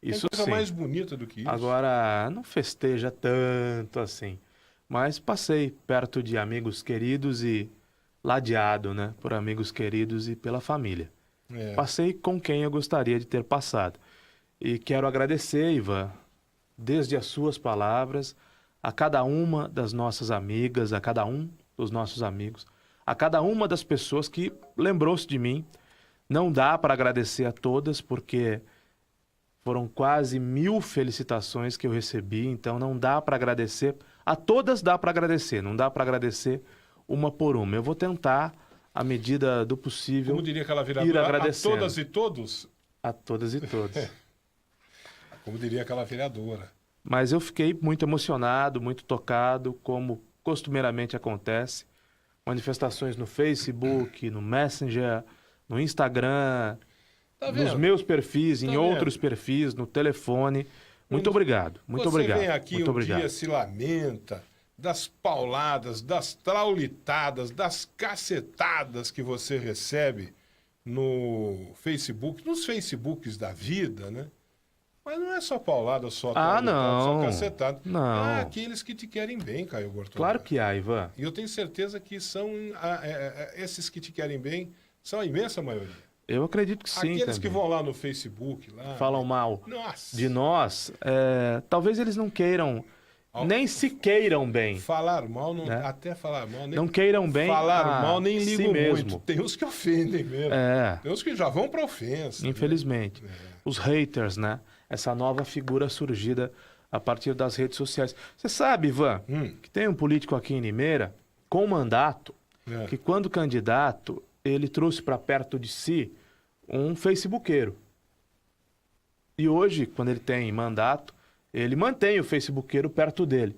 Isso Tem coisa sim. mais bonita do que isso. Agora, não festeja tanto assim. Mas passei perto de amigos queridos e ladeado, né? Por amigos queridos e pela família. É. Passei com quem eu gostaria de ter passado. E quero agradecer, Ivan, desde as suas palavras, a cada uma das nossas amigas, a cada um dos nossos amigos, a cada uma das pessoas que lembrou-se de mim. Não dá para agradecer a todas, porque foram quase 1000 felicitações que eu recebi, então não dá para agradecer. A todas dá para agradecer, não dá para agradecer uma por uma. Eu vou tentar, à medida do possível, Como diria aquela ir vereadora, a agradecendo. todas e todos? A todas e todos. Como diria aquela vereadora. Mas eu fiquei muito emocionado, muito tocado, como costumeiramente acontece. Manifestações no Facebook, no Messenger, no Instagram, Tá nos vendo? meus perfis, em Tá outros perfis, no telefone. Muito obrigado, muito obrigado. Você vem aqui muito um obrigado. dia, se lamenta das pauladas, das traulitadas, das cacetadas que você recebe no Facebook, nos Facebooks da vida, né? Mas não é só paulada, só traulitada, só não. cacetada. Não. Há aqueles que te querem bem, Caio Bortolatti. Claro que há, Ivan. E eu tenho certeza que são esses que te querem bem são a imensa maioria. Eu acredito que sim. Aqueles que também. vão lá no Facebook, lá, Falam mal nossa, de nós, talvez eles não queiram, nem se queiram bem. falar mal, não, Né? até falar mal, nem Não queiram bem falar a mal, nem si ligo mesmo. muito. Tem uns que ofendem mesmo. É, Tem uns que já vão pra ofensa. infelizmente. Os haters, né? Essa nova figura surgida a partir das redes sociais. Você sabe, Ivan, que tem um político aqui em Limeira, com mandato, É. que quando candidato, ele trouxe para perto de si um facebookeiro. E hoje, quando ele tem mandato, ele mantém o facebookeiro perto dele.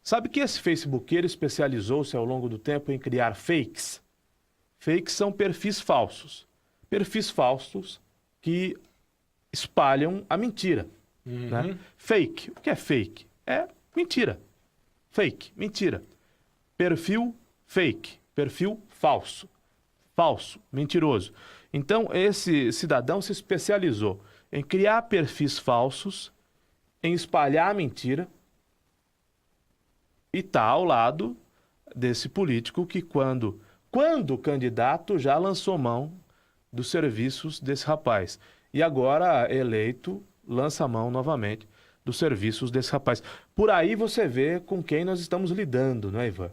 Sabe que esse facebookeiro especializou-se ao longo do tempo em criar fakes? Fakes são perfis falsos. Perfis falsos que espalham a mentira. Né? Fake. O que é fake? É mentira. Fake, mentira. Perfil fake. Perfil falso. Falso, mentiroso. Então, esse cidadão se especializou em criar perfis falsos, em espalhar a mentira, e está ao lado desse político que, quando candidato, já lançou mão dos serviços desse rapaz. E agora, eleito, lança mão novamente dos serviços desse rapaz. Por aí você vê com quem nós estamos lidando, não é, Ivan?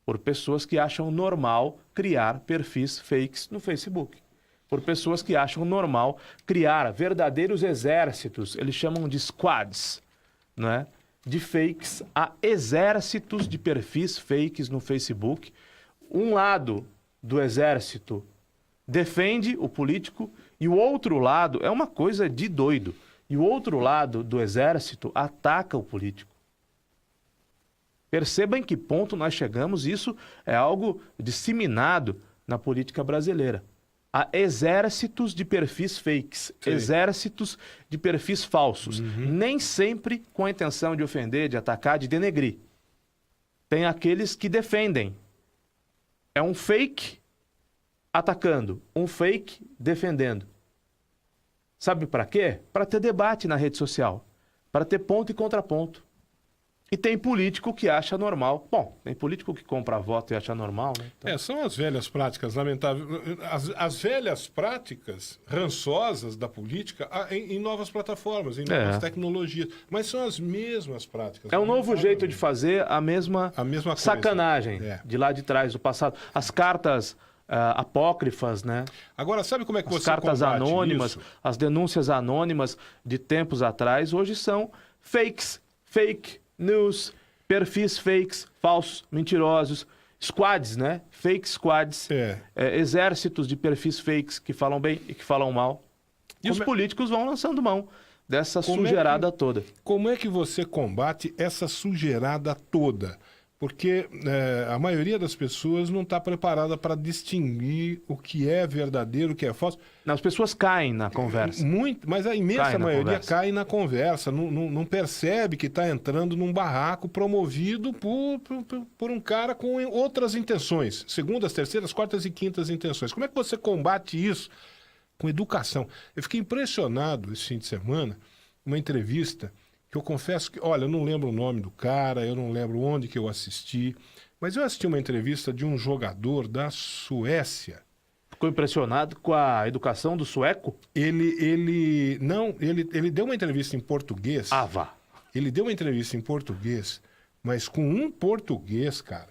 Por pessoas que acham normal criar perfis fakes no Facebook. Por pessoas que acham normal criar verdadeiros exércitos, eles chamam de squads, né? De fakes. Há exércitos de perfis fakes no Facebook. Um lado do exército defende o político e o outro lado é uma coisa de doido. E o outro lado do exército ataca o político. Perceba em que ponto nós chegamos, isso é algo disseminado na política brasileira. Há exércitos de perfis fakes, Sim. exércitos de perfis falsos, nem sempre com a intenção de ofender, de atacar, de denegrir. Tem aqueles que defendem. É um fake atacando, um fake defendendo. Sabe para quê? Para ter debate na rede social, para ter ponto e contraponto. E tem político que acha normal. Bom, tem político que compra voto e acha normal, né? Então, São as velhas práticas, lamentáveis. As velhas práticas rançosas da política em novas plataformas, em novas tecnologias. Mas são as mesmas práticas. é um novo jeito de fazer a mesma mesma coisa. sacanagem É. de lá de trás, do passado. As cartas apócrifas, né? Agora, sabe como é que As você cartas combate anônimas, isso? as denúncias anônimas de tempos atrás, hoje são fakes, fake news, perfis fakes, falsos, mentirosos, squads, né? Fake squads, exércitos de perfis fakes que falam bem e que falam mal. E os políticos vão lançando mão dessa sujeirada toda. Como é que você combate essa sujeirada toda? Porque a maioria das pessoas não está preparada para distinguir o que é verdadeiro, o que é falso. Não, as pessoas caem na conversa. Mas a imensa Cai na maioria conversa. cai na conversa, não percebe que está entrando num barraco promovido por um cara com outras intenções, segundas, terceiras, quartas e quintas intenções. Como é que você combate isso? Com educação. Eu fiquei impressionado esse fim de semana uma entrevista que eu confesso que, olha, eu não lembro o nome do cara, eu não lembro onde que eu assisti, mas eu assisti uma entrevista de um jogador da Suécia. Ficou impressionado com a educação do sueco? Ele deu uma entrevista em português. Ah, vá. Ele deu uma entrevista em português, mas com um português, cara.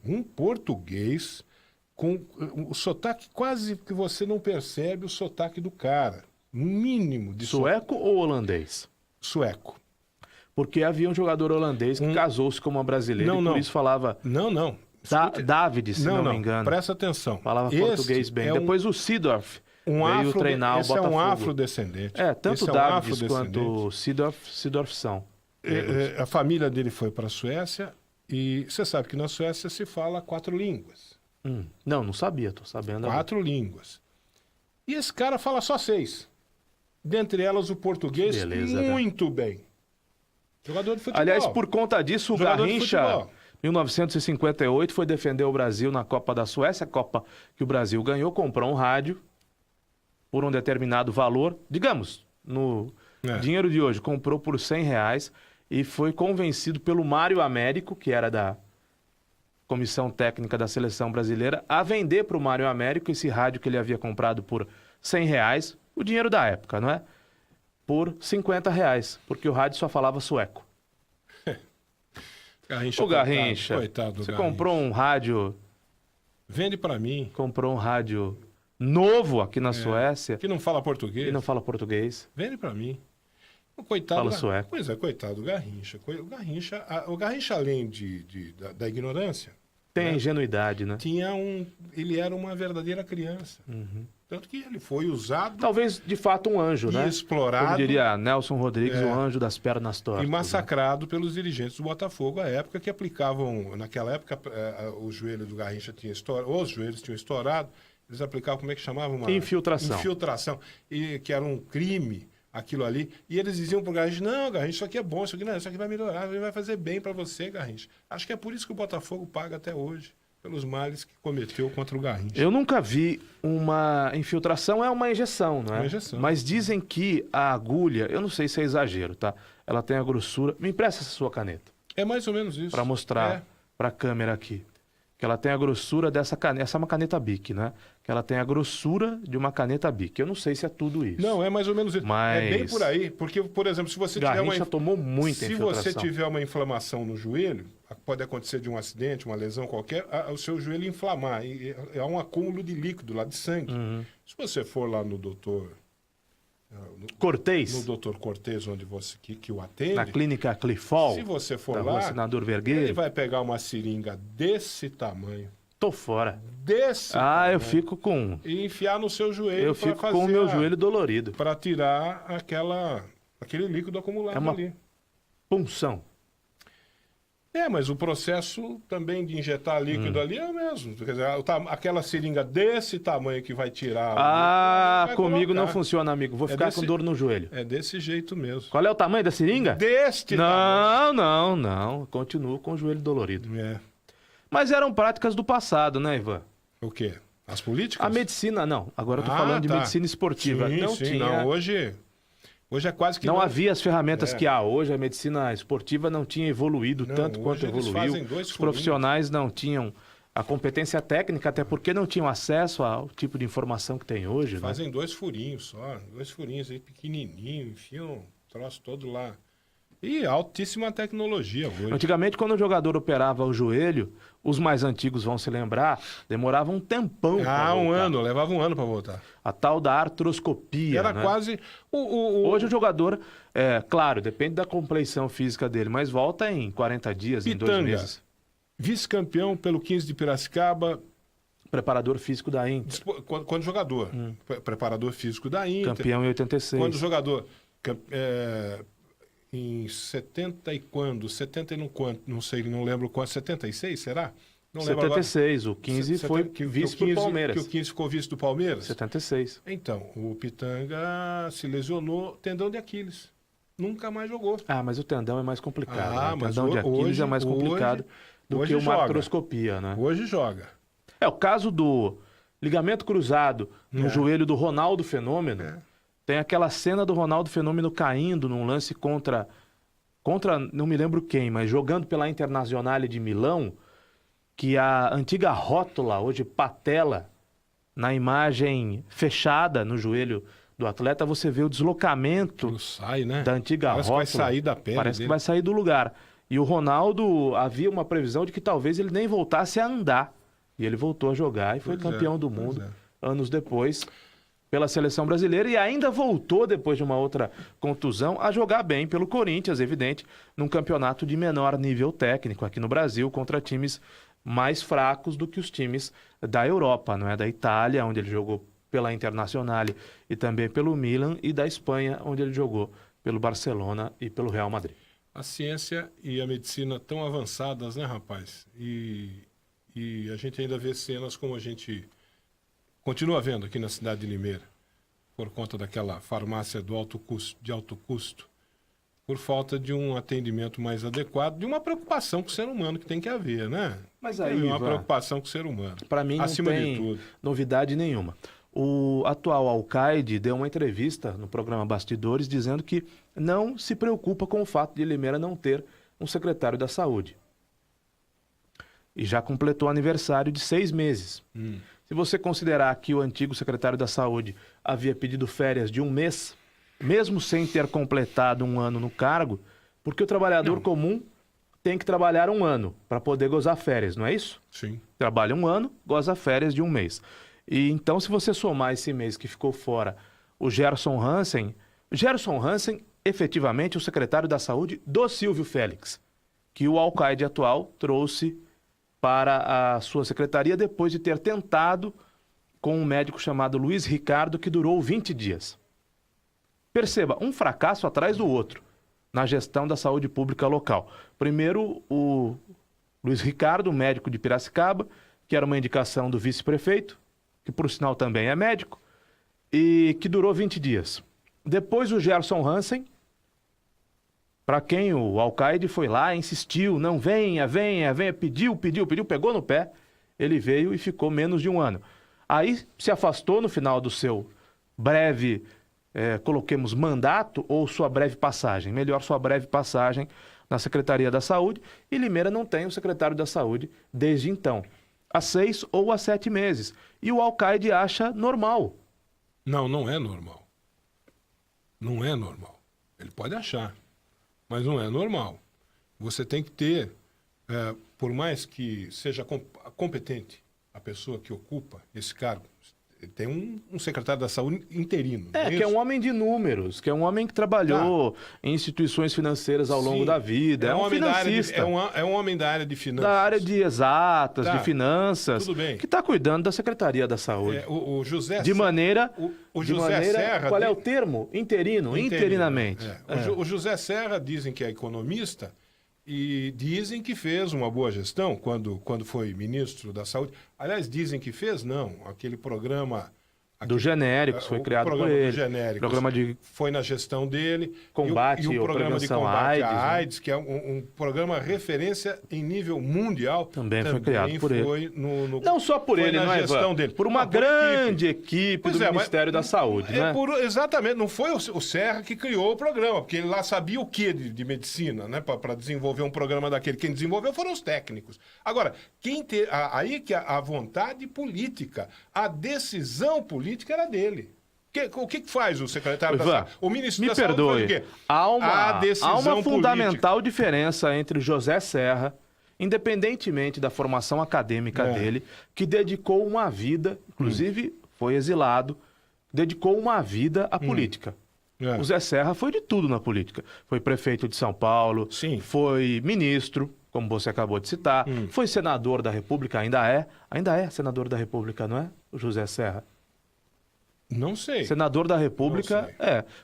Um português com o sotaque quase que você não percebe o sotaque do cara. Mínimo de Sueco ou holandês? Sueco. Porque havia um jogador holandês que casou-se com uma brasileira e por isso falava Não. David, se não me engano. Presta atenção. Falava português bem. Depois o Seedorf veio treinar o Botafogo. Esse é um afrodescendente. Tanto David quanto o Seedorf são. A família dele foi para a Suécia e você sabe que na Suécia se fala 4 línguas. Não sabia, tô sabendo. 4 línguas. E esse cara fala só 6. Dentre elas o português muito bem. Jogador de futebol. Aliás, por conta disso, o Garrincha, 1958, foi defender o Brasil na Copa da Suécia, a Copa que o Brasil ganhou, comprou um rádio por um determinado valor, digamos, no dinheiro de hoje, comprou por R$100 e foi convencido pelo Mário Américo, que era da comissão técnica da seleção brasileira, a vender para o Mário Américo esse rádio que ele havia comprado por R$100, o dinheiro da época, não é? Por R$50, porque o rádio só falava sueco. Garrincha, Ô Garrincha, coitado você Garrincha. comprou um rádio... Vende para mim. Comprou um rádio novo aqui na Suécia. Que não fala português. E não fala português. Vende para mim. O coitado Fala sueco. Pois é, coitado do Garrincha. O Garrincha, além da ignorância... Tem a ingenuidade, né? Ele era uma verdadeira criança. Tanto que ele foi usado... Talvez, de fato, um anjo, né? Explorado. Como diria Nelson Rodrigues, o anjo das pernas tortas. E massacrado pelos dirigentes do Botafogo à época, que aplicavam... Naquela época, o joelho do Garrincha tinha estourado, os joelhos tinham estourado, eles aplicavam, como é que chamavam? Infiltração. Infiltração. E que era um crime, aquilo ali. E eles diziam pro Garrincha, não, Garrincha, isso aqui é bom, isso aqui vai melhorar, vai fazer bem para você, Garrincha. Acho que é por isso que o Botafogo paga até hoje, pelos males que cometeu contra o Garrincha. Eu nunca vi uma infiltração, é uma injeção, não é? Uma injeção. Mas dizem que a agulha, eu não sei se é exagero, tá? Ela tem a grossura... Me empresta essa sua caneta. É mais ou menos isso. Para mostrar para a câmera aqui. Que ela tem a grossura dessa caneta. Essa é uma caneta Bic, né? Que ela tem a grossura de uma caneta Bic. Eu não sei se é tudo isso. Não, é mais ou menos isso. Mas... É bem por aí. Porque, por exemplo, se você Garrincha tomou muita infiltração. Se você tiver uma inflamação no joelho, pode acontecer de um acidente, uma lesão qualquer, o seu joelho inflamar. E é um acúmulo de líquido lá, de sangue. Se você for lá no doutor... Cortez? No doutor Cortez, onde você que o atende. Na clínica Clifol. Se você for lá, Senador Vergueiro, ele vai pegar uma seringa desse tamanho. Tô fora. Desse tamanho, eu fico com... E enfiar no seu joelho. Eu fico com o meu joelho dolorido. Para tirar aquele líquido acumulado ali. Punção. Mas o processo também de injetar líquido ali é o mesmo. Quer dizer, aquela seringa desse tamanho que vai tirar... comigo não funciona, amigo. Vou ficar com dor no joelho. É desse jeito mesmo. Qual é o tamanho da seringa? Deste tamanho. Não. Continuo com o joelho dolorido. É. Mas eram práticas do passado, né, Ivan? O quê? As políticas? A medicina, não. Agora eu tô falando de medicina esportiva. Sim. Não, hoje é quase que... Não havia as ferramentas que há hoje. A medicina esportiva não tinha evoluído tanto quanto evoluiu. Os profissionais não tinham a competência técnica, até porque não tinham acesso ao tipo de informação que tem hoje. Fazem 2 furinhos só. 2 furinhos aí pequenininho, enfiam o troço todo lá. E altíssima tecnologia hoje. Antigamente, quando o jogador operava o joelho, os mais antigos vão se lembrar, demorava um tempão para voltar. Levava um ano para voltar. A tal da artroscopia. Era quase... Hoje o jogador, claro, depende da compleição física dele, mas volta em 40 dias, em 2 meses. Vice-campeão pelo 15 de Piracicaba. Preparador físico da Inter. Quando jogador. Preparador físico da Inter. Campeão em 86. Quando jogador... Em 70 e quando? 70 e não quanto? Não sei, não lembro quanto. 76, será? Não lembro 76, agora. O 15 foi vice do Palmeiras. Que o 15 ficou vice do Palmeiras? 76. Então, o Pitanga se lesionou tendão de Aquiles. Nunca mais jogou. Mas o tendão é mais complicado. Né? O tendão de Aquiles é mais complicado do que uma artroscopia, né? Hoje joga. O caso do ligamento cruzado no joelho do Ronaldo Fenômeno Tem aquela cena do Ronaldo Fenômeno caindo num lance contra, não me lembro quem, mas jogando pela Internazionale de Milão, que a antiga rótula, hoje patela, na imagem fechada no joelho do atleta, você vê o deslocamento sai, né? da antiga Parece rótula. que vai sair da pele Parece dele. que vai sair do lugar. E o Ronaldo, havia uma previsão de que talvez ele nem voltasse a andar. E ele voltou a jogar e foi campeão do mundo anos depois pela seleção brasileira e ainda voltou, depois de uma outra contusão, a jogar bem pelo Corinthians, evidente, num campeonato de menor nível técnico aqui no Brasil, contra times mais fracos do que os times da Europa, não é? Da Itália, onde ele jogou pela Internazionale e também pelo Milan, e da Espanha, onde ele jogou pelo Barcelona e pelo Real Madrid. A ciência e a medicina tão avançadas, né, rapaz? E a gente ainda vê cenas como a gente continua vendo aqui na cidade de Limeira, por conta daquela farmácia de alto custo, por falta de um atendimento mais adequado, de uma preocupação com o ser humano que tem que haver, né? Mas aí, uma Ivan, preocupação com o ser humano. Para mim não acima de tem tudo. novidade nenhuma. O atual alcaide deu uma entrevista no programa Bastidores dizendo que não se preocupa com o fato de Limeira não ter um secretário da Saúde. E já completou o aniversário de 6 meses. Se você considerar que o antigo secretário da Saúde havia pedido férias de 1 mês, mesmo sem ter completado 1 ano no cargo, porque o trabalhador comum tem que trabalhar 1 ano para poder gozar férias, não é isso? Sim. Trabalha 1 ano, goza férias de 1 mês. E então, se você somar esse mês que ficou fora o Gerson Hansen, efetivamente, o secretário da Saúde do Silvio Félix, que o alcaide atual trouxe para a sua secretaria depois de ter tentado com um médico chamado Luiz Ricardo, que durou 20 dias. Perceba, um fracasso atrás do outro na gestão da saúde pública local. Primeiro, o Luiz Ricardo, médico de Piracicaba, que era uma indicação do vice-prefeito, que por sinal também é médico, e que durou 20 dias. Depois o Gerson Hansen, para quem o alcaide foi lá, insistiu, não venha, pediu, pegou no pé, ele veio e ficou menos de 1 ano. Aí se afastou no final do seu breve, coloquemos mandato, ou sua breve passagem, melhor sua breve passagem na Secretaria da Saúde, e Limeira não tem o secretário da Saúde desde então, há 6 ou há 7 meses. E o alcaide acha normal. Não, não é normal. Não é normal. Ele pode achar, mas não é normal. Você tem que ter, por mais que seja competente a pessoa que ocupa esse cargo, tem um secretário da Saúde interino. Que é um homem de números, que é um homem que trabalhou em instituições financeiras ao longo da vida. É um financista. É um homem da área de finanças. Da área de exatas, de finanças. Tudo bem. Que está cuidando da Secretaria da Saúde. O José de maneira... O José Serra... Qual é o termo? Interinamente. O José Serra dizem que é economista e dizem que fez uma boa gestão quando foi ministro da Saúde. Aliás, dizem que fez, não. Aquele programa... Do Genéricos, foi criado por ele. Programa de... Foi na gestão dele. Combate e o programa de combate AIDS, à AIDS, que é um programa referência em nível mundial. Também foi criado por ele. Não só por ele, não é, gestão dele. Por uma grande equipe do Ministério da Saúde, né? Exatamente. Não foi o Serra que criou o programa, porque ele lá sabia o que de medicina, né? Para desenvolver um programa daquele. Quem desenvolveu foram os técnicos. Agora, aí que a vontade política, a decisão política era dele. O que faz o secretário da Saúde? O ministro da Saúde faz o quê? Há uma fundamental diferença entre José Serra, independentemente da formação acadêmica dele, que dedicou uma vida, inclusive foi exilado, dedicou uma vida à política. O Zé Serra foi de tudo na política. Foi prefeito de São Paulo, foi ministro, como você acabou de citar, foi senador da República, ainda é senador da República, não é? O José Serra. Não sei. Senador da República,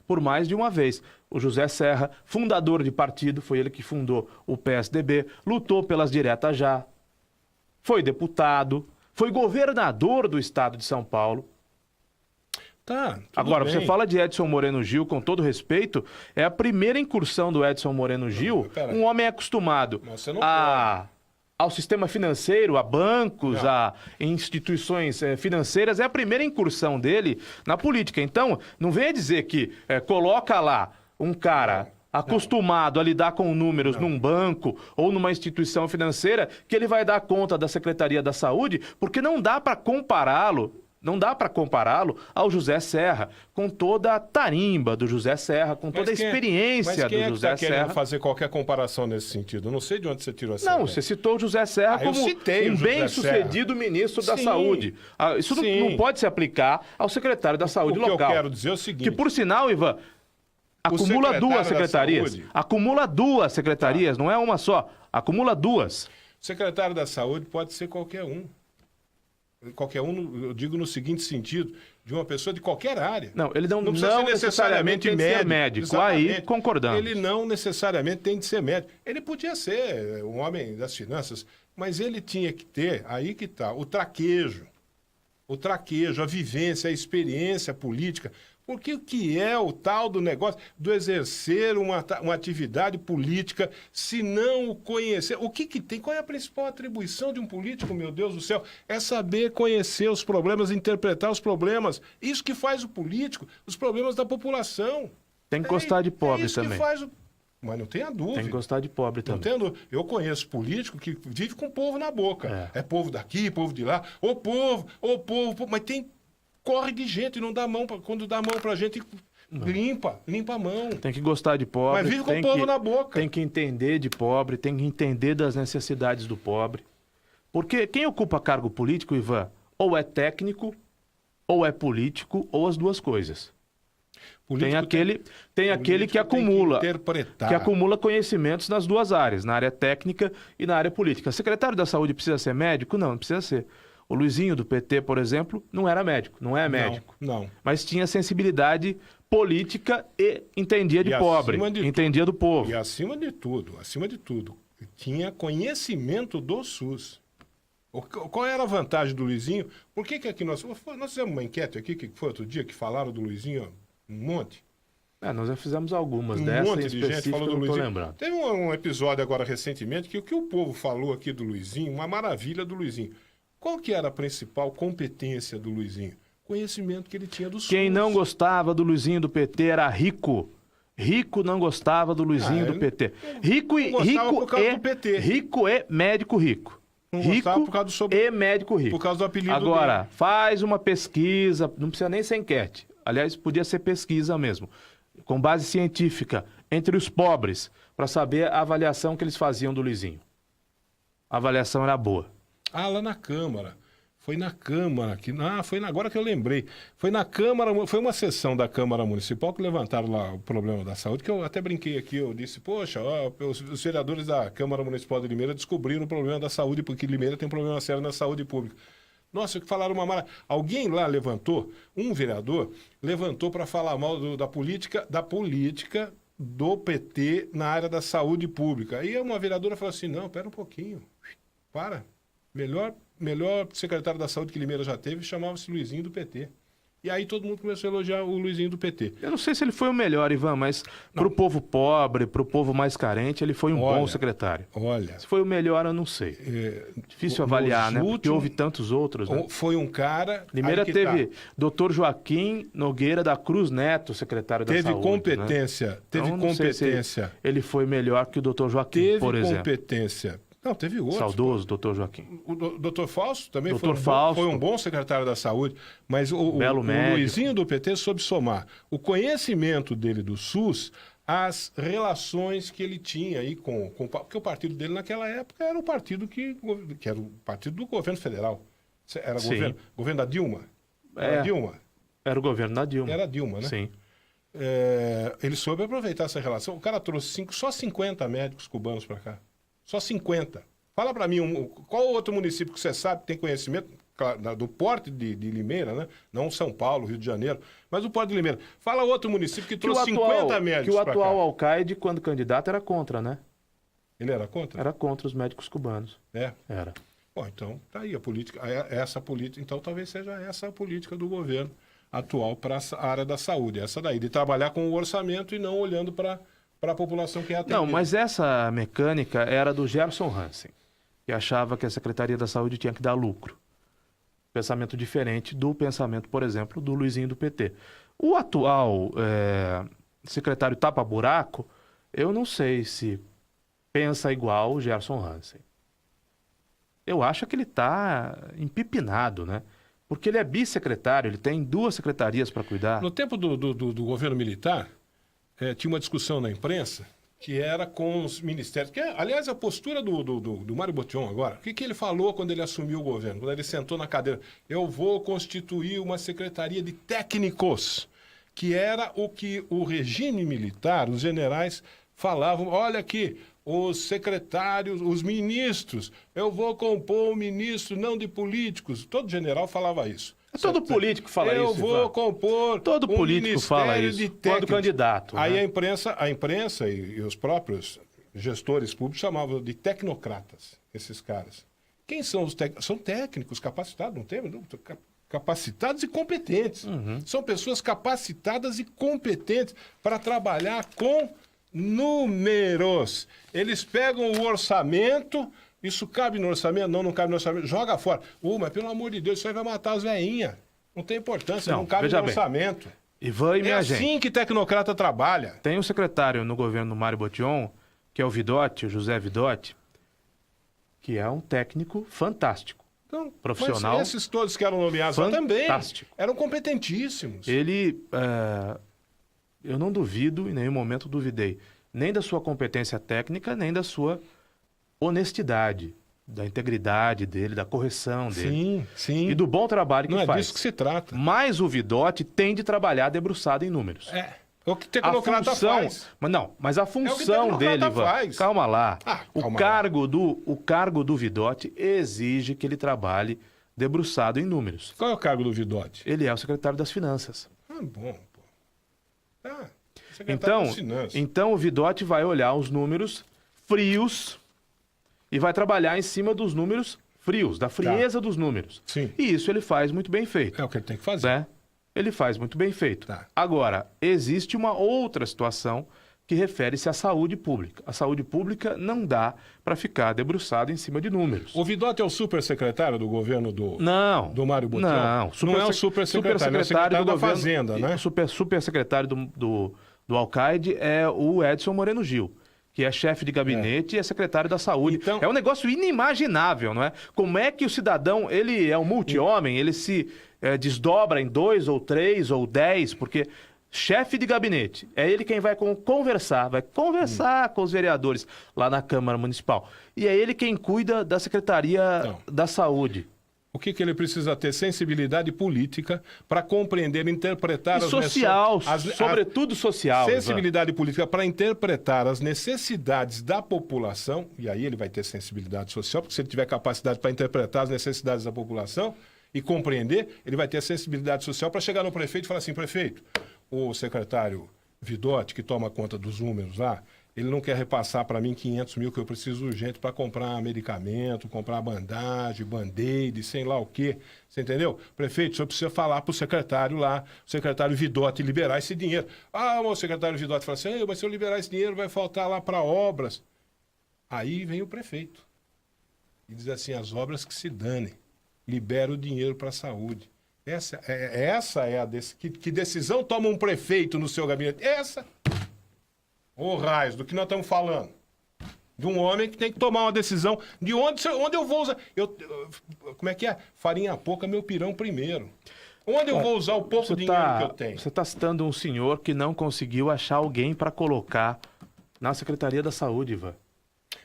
por mais de uma vez. O José Serra, fundador de partido, foi ele que fundou o PSDB, lutou pelas diretas já, foi deputado, foi governador do estado de São Paulo. Agora, você fala de Edson Moreno Gil, com todo respeito, é a primeira incursão do Edson Moreno Gil, um homem acostumado ao sistema financeiro, a bancos, Não. a instituições financeiras, é a primeira incursão dele na política. Então, não venha dizer que coloca lá um cara acostumado a lidar com números num banco ou numa instituição financeira, que ele vai dar conta da Secretaria da Saúde, porque não dá para compará-lo. Não dá para compará-lo ao José Serra, com toda a tarimba do José Serra, com toda a experiência do José Serra. Querendo Serra. fazer qualquer comparação nesse sentido? Eu não sei de onde você tirou essa Não, ideia. você citou o José Serra como um bem-sucedido ministro da Saúde. Isso não pode se aplicar ao secretário da Saúde local. O que eu quero dizer é o seguinte... Que, por sinal, Ivan, acumula duas secretarias. Acumula duas secretarias, não é uma só. Acumula duas. O secretário da Saúde pode ser qualquer um. Qualquer um, eu digo no seguinte sentido, de uma pessoa de qualquer área. Não, ele não precisa ser necessariamente médico. Aí concordamos. Ele não necessariamente tem de ser médico. Ele podia ser um homem das finanças, mas ele tinha que ter, aí que está, o traquejo, a vivência, a experiência política. Porque o que é o tal do negócio do exercer uma atividade política se não o conhecer? O que tem? Qual é a principal atribuição de um político, meu Deus do céu? É saber conhecer os problemas, interpretar os problemas. Isso que faz o político, os problemas da população. Tem que gostar de pobre isso também. Que faz o... Mas não tenha dúvida. Tem que gostar de pobre também. Não tenha dúvida. Eu conheço político que vive com o povo na boca. É povo daqui, povo de lá. Ô povo, mas tem... Corre de gente, não dá mão, quando dá mão pra gente, limpa a mão. Tem que gostar de pobre. Mas vive com o povo na boca. Tem que entender de pobre, tem que entender das necessidades do pobre. Porque quem ocupa cargo político, Ivan, ou é técnico, ou é político, ou as duas coisas. Tem aquele que acumula, que acumula conhecimentos nas duas áreas, na área técnica e na área política. Secretário da Saúde precisa ser médico? Não precisa ser. O Luizinho, do PT, por exemplo, não era médico, não é médico. Não. Mas tinha sensibilidade política e entendia de pobre, entendia do povo. E acima de tudo, tinha conhecimento do SUS. Qual era a vantagem do Luizinho? Por que aqui nós fizemos uma enquete aqui, que foi outro dia, que falaram do Luizinho um monte? Nós já fizemos algumas dessas, monte de gente falou do Luizinho. Lembrando. Teve um episódio agora recentemente que o que o povo falou aqui do Luizinho, uma maravilha do Luizinho. Qual que era a principal competência do Luizinho? Conhecimento que ele tinha do SUS. Quem não gostava do Luizinho do PT era Rico. Rico não gostava do Luizinho do PT. Rico é médico rico. Não rico por causa do e médico rico. Por causa do apelido Agora, dele. faz uma pesquisa, não precisa nem ser enquete. Aliás, podia ser pesquisa mesmo, com base científica, entre os pobres, para saber a avaliação que eles faziam do Luizinho. A avaliação era boa. Lá na Câmara. Foi na Câmara. Agora que eu lembrei. Foi na Câmara, foi uma sessão da Câmara Municipal que levantaram lá o problema da saúde, que eu até brinquei aqui, eu disse, poxa, os vereadores da Câmara Municipal de Limeira descobriram o problema da saúde, porque Limeira tem um problema sério na saúde pública. Nossa, que falaram uma maravilha. Alguém lá levantou, um vereador, levantou para falar mal da política do PT na área da saúde pública. Aí uma vereadora falou assim, não, pera um pouquinho, para. Melhor secretário da Saúde que Limeira já teve chamava-se Luizinho do PT. E aí todo mundo começou a elogiar o Luizinho do PT. Eu não sei se ele foi o melhor, Ivan, mas para o povo pobre, para o povo mais carente, ele foi um bom secretário. Olha... Se foi o melhor, eu não sei. Difícil avaliar, né? Porque houve tantos outros. Né? Foi um cara... Limeira teve Dr. Joaquim Nogueira da Cruz Neto, secretário da Saúde. Teve competência. Ele foi melhor que o Dr. Joaquim, por exemplo. Teve competência. Não, teve outros. Saudoso, doutor Joaquim. O doutor Fausto também foi um bom secretário da Saúde, mas o Luizinho do PT soube somar o conhecimento dele do SUS, as relações que ele tinha aí porque o partido dele naquela época era o partido que era o partido do governo federal. Era governo da Dilma? Era Dilma? Era o governo da Dilma. Era a Dilma, né? Sim. Ele soube aproveitar essa relação. O cara trouxe só 50 médicos cubanos para cá. Só 50. Fala para mim, qual outro município que você sabe que tem conhecimento do porte de Limeira, né? Não São Paulo, Rio de Janeiro, mas o porte de Limeira. Fala outro município que trouxe 50 médicos. Que o atual alcaide, quando candidato, era contra, né? Ele era contra? Era contra os médicos cubanos. Era. Bom, então tá aí a política. Essa política, então talvez seja essa a política do governo atual para a área da saúde. Essa daí, de trabalhar com o orçamento e não olhando para a população que é atendida. Não, mas essa mecânica era do Gerson Hansen. que achava que a Secretaria da Saúde tinha que dar lucro. Pensamento diferente do pensamento, por exemplo, do Luizinho do PT. O atual secretário tapa-buraco, eu não sei se pensa igual o Gerson Hansen. Eu acho que ele está empipinado, né? Porque ele é bissecretário, ele tem 2 secretarias para cuidar. No tempo do governo militar, tinha uma discussão na imprensa que era com os ministérios. Que, aliás, a postura do Mário Botion agora, o que ele falou quando ele assumiu o governo, quando ele sentou na cadeira? Eu vou constituir uma secretaria de técnicos, que era o que o regime militar, os generais, falavam. Olha aqui, os secretários, os ministros, eu vou compor um ministro não de políticos. Todo general falava isso. Todo político fala isso. Eu vou compor todo político fala ministério isso. de técnicos. Todo candidato. Aí né? a imprensa e os próprios gestores públicos chamavam de tecnocratas, esses caras. Quem são os técnicos? São técnicos capacitados, não tem? Não, capacitados e competentes. São pessoas capacitadas e competentes para trabalhar com números. Eles pegam o orçamento, isso cabe no orçamento? Não, não cabe no orçamento. Joga fora. Mas pelo amor de Deus, isso aí vai matar as veinhas. Não tem importância, não cabe no orçamento. Ivan e minha gente. É assim que tecnocrata trabalha. Tem um secretário no governo do Mário Botion, que é o Vidotti, o José Vidotti, que é um técnico fantástico. Então, profissional. Mas esses todos que eram nomeados lá também eram competentíssimos. Ele, eu não duvido, em nenhum momento duvidei, nem da sua competência técnica, nem da sua honestidade, da integridade dele, da correção dele. Sim, sim. E do bom trabalho que faz. Não é disso que se trata. Mas o Vidotti tem de trabalhar debruçado em números. É o que o tecnocrata faz. Mas a função dele, Ivan, calma lá. O cargo do Vidotti exige que ele trabalhe debruçado em números. Qual é o cargo do Vidotti? Ele é o secretário das Finanças. Bom, pô. Então o Vidotti vai olhar os números frios e vai trabalhar em cima dos números frios, da frieza dos números. Sim. E isso ele faz muito bem feito. É o que ele tem que fazer. Né? Ele faz muito bem feito. Agora, existe uma outra situação que refere-se à saúde pública. A saúde pública não dá para ficar debruçado em cima de números. O Vidotti é o supersecretário do governo do Mário Botion? Não é o supersecretário, é o secretário da Fazenda, né? O supersecretário do Alcaide é o Edson Moreno Gil, que é chefe de gabinete e é secretário da Saúde. Então, é um negócio inimaginável, não é? Como é que o cidadão, ele é um multi-homem, ele se desdobra em 2 ou 3 ou 10, porque chefe de gabinete é ele quem vai conversar com os vereadores lá na Câmara Municipal. E é ele quem cuida da Secretaria da Saúde. O que ele precisa ter? Sensibilidade política para compreender, interpretar... Sobretudo social. Sensibilidade política para interpretar as necessidades da população, e aí ele vai ter sensibilidade social, porque se ele tiver capacidade para interpretar as necessidades da população e compreender, ele vai ter a sensibilidade social para chegar no prefeito e falar assim, prefeito, o secretário Vidotti, que toma conta dos números lá, ele não quer repassar para mim 500 mil que eu preciso urgente para comprar medicamento, comprar bandagem, band-aid, sei lá o quê. Você entendeu? Prefeito, o senhor precisa falar para o secretário lá, o secretário Vidotti liberar esse dinheiro. O secretário Vidotti fala assim, mas se eu liberar esse dinheiro vai faltar lá para obras. Aí vem o prefeito e diz assim, as obras que se danem, libera o dinheiro para a saúde. Essa é a que decisão toma um prefeito no seu gabinete? Essa... Ô, raios, do que nós estamos falando? De um homem que tem que tomar uma decisão de onde eu vou usar. Como é que é? Farinha pouca, meu pirão primeiro. Onde eu vou usar o pouco dinheiro que eu tenho? Você está citando um senhor que não conseguiu achar alguém para colocar na Secretaria da Saúde, Ivan.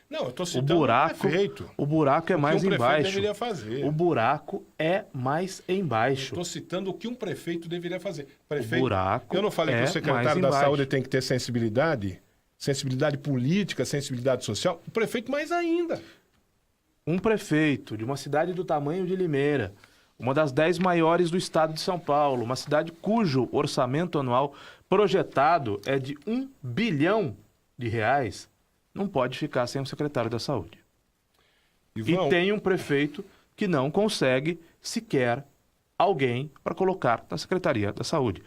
Não, eu estou citando o prefeito. O buraco é mais embaixo. Deveria fazer. O buraco é mais embaixo. Estou citando o que um prefeito deveria fazer. Prefeito, o buraco eu não falei que o secretário da Saúde tem que ter sensibilidade política, sensibilidade social. O prefeito mais ainda. Um prefeito de uma cidade do tamanho de Limeira, uma das 10 maiores do estado de São Paulo, uma cidade cujo orçamento anual projetado é de R$1 bilhão, não pode ficar sem um secretário da Saúde. Ivan, e tem um prefeito que não consegue sequer alguém para colocar na Secretaria da Saúde.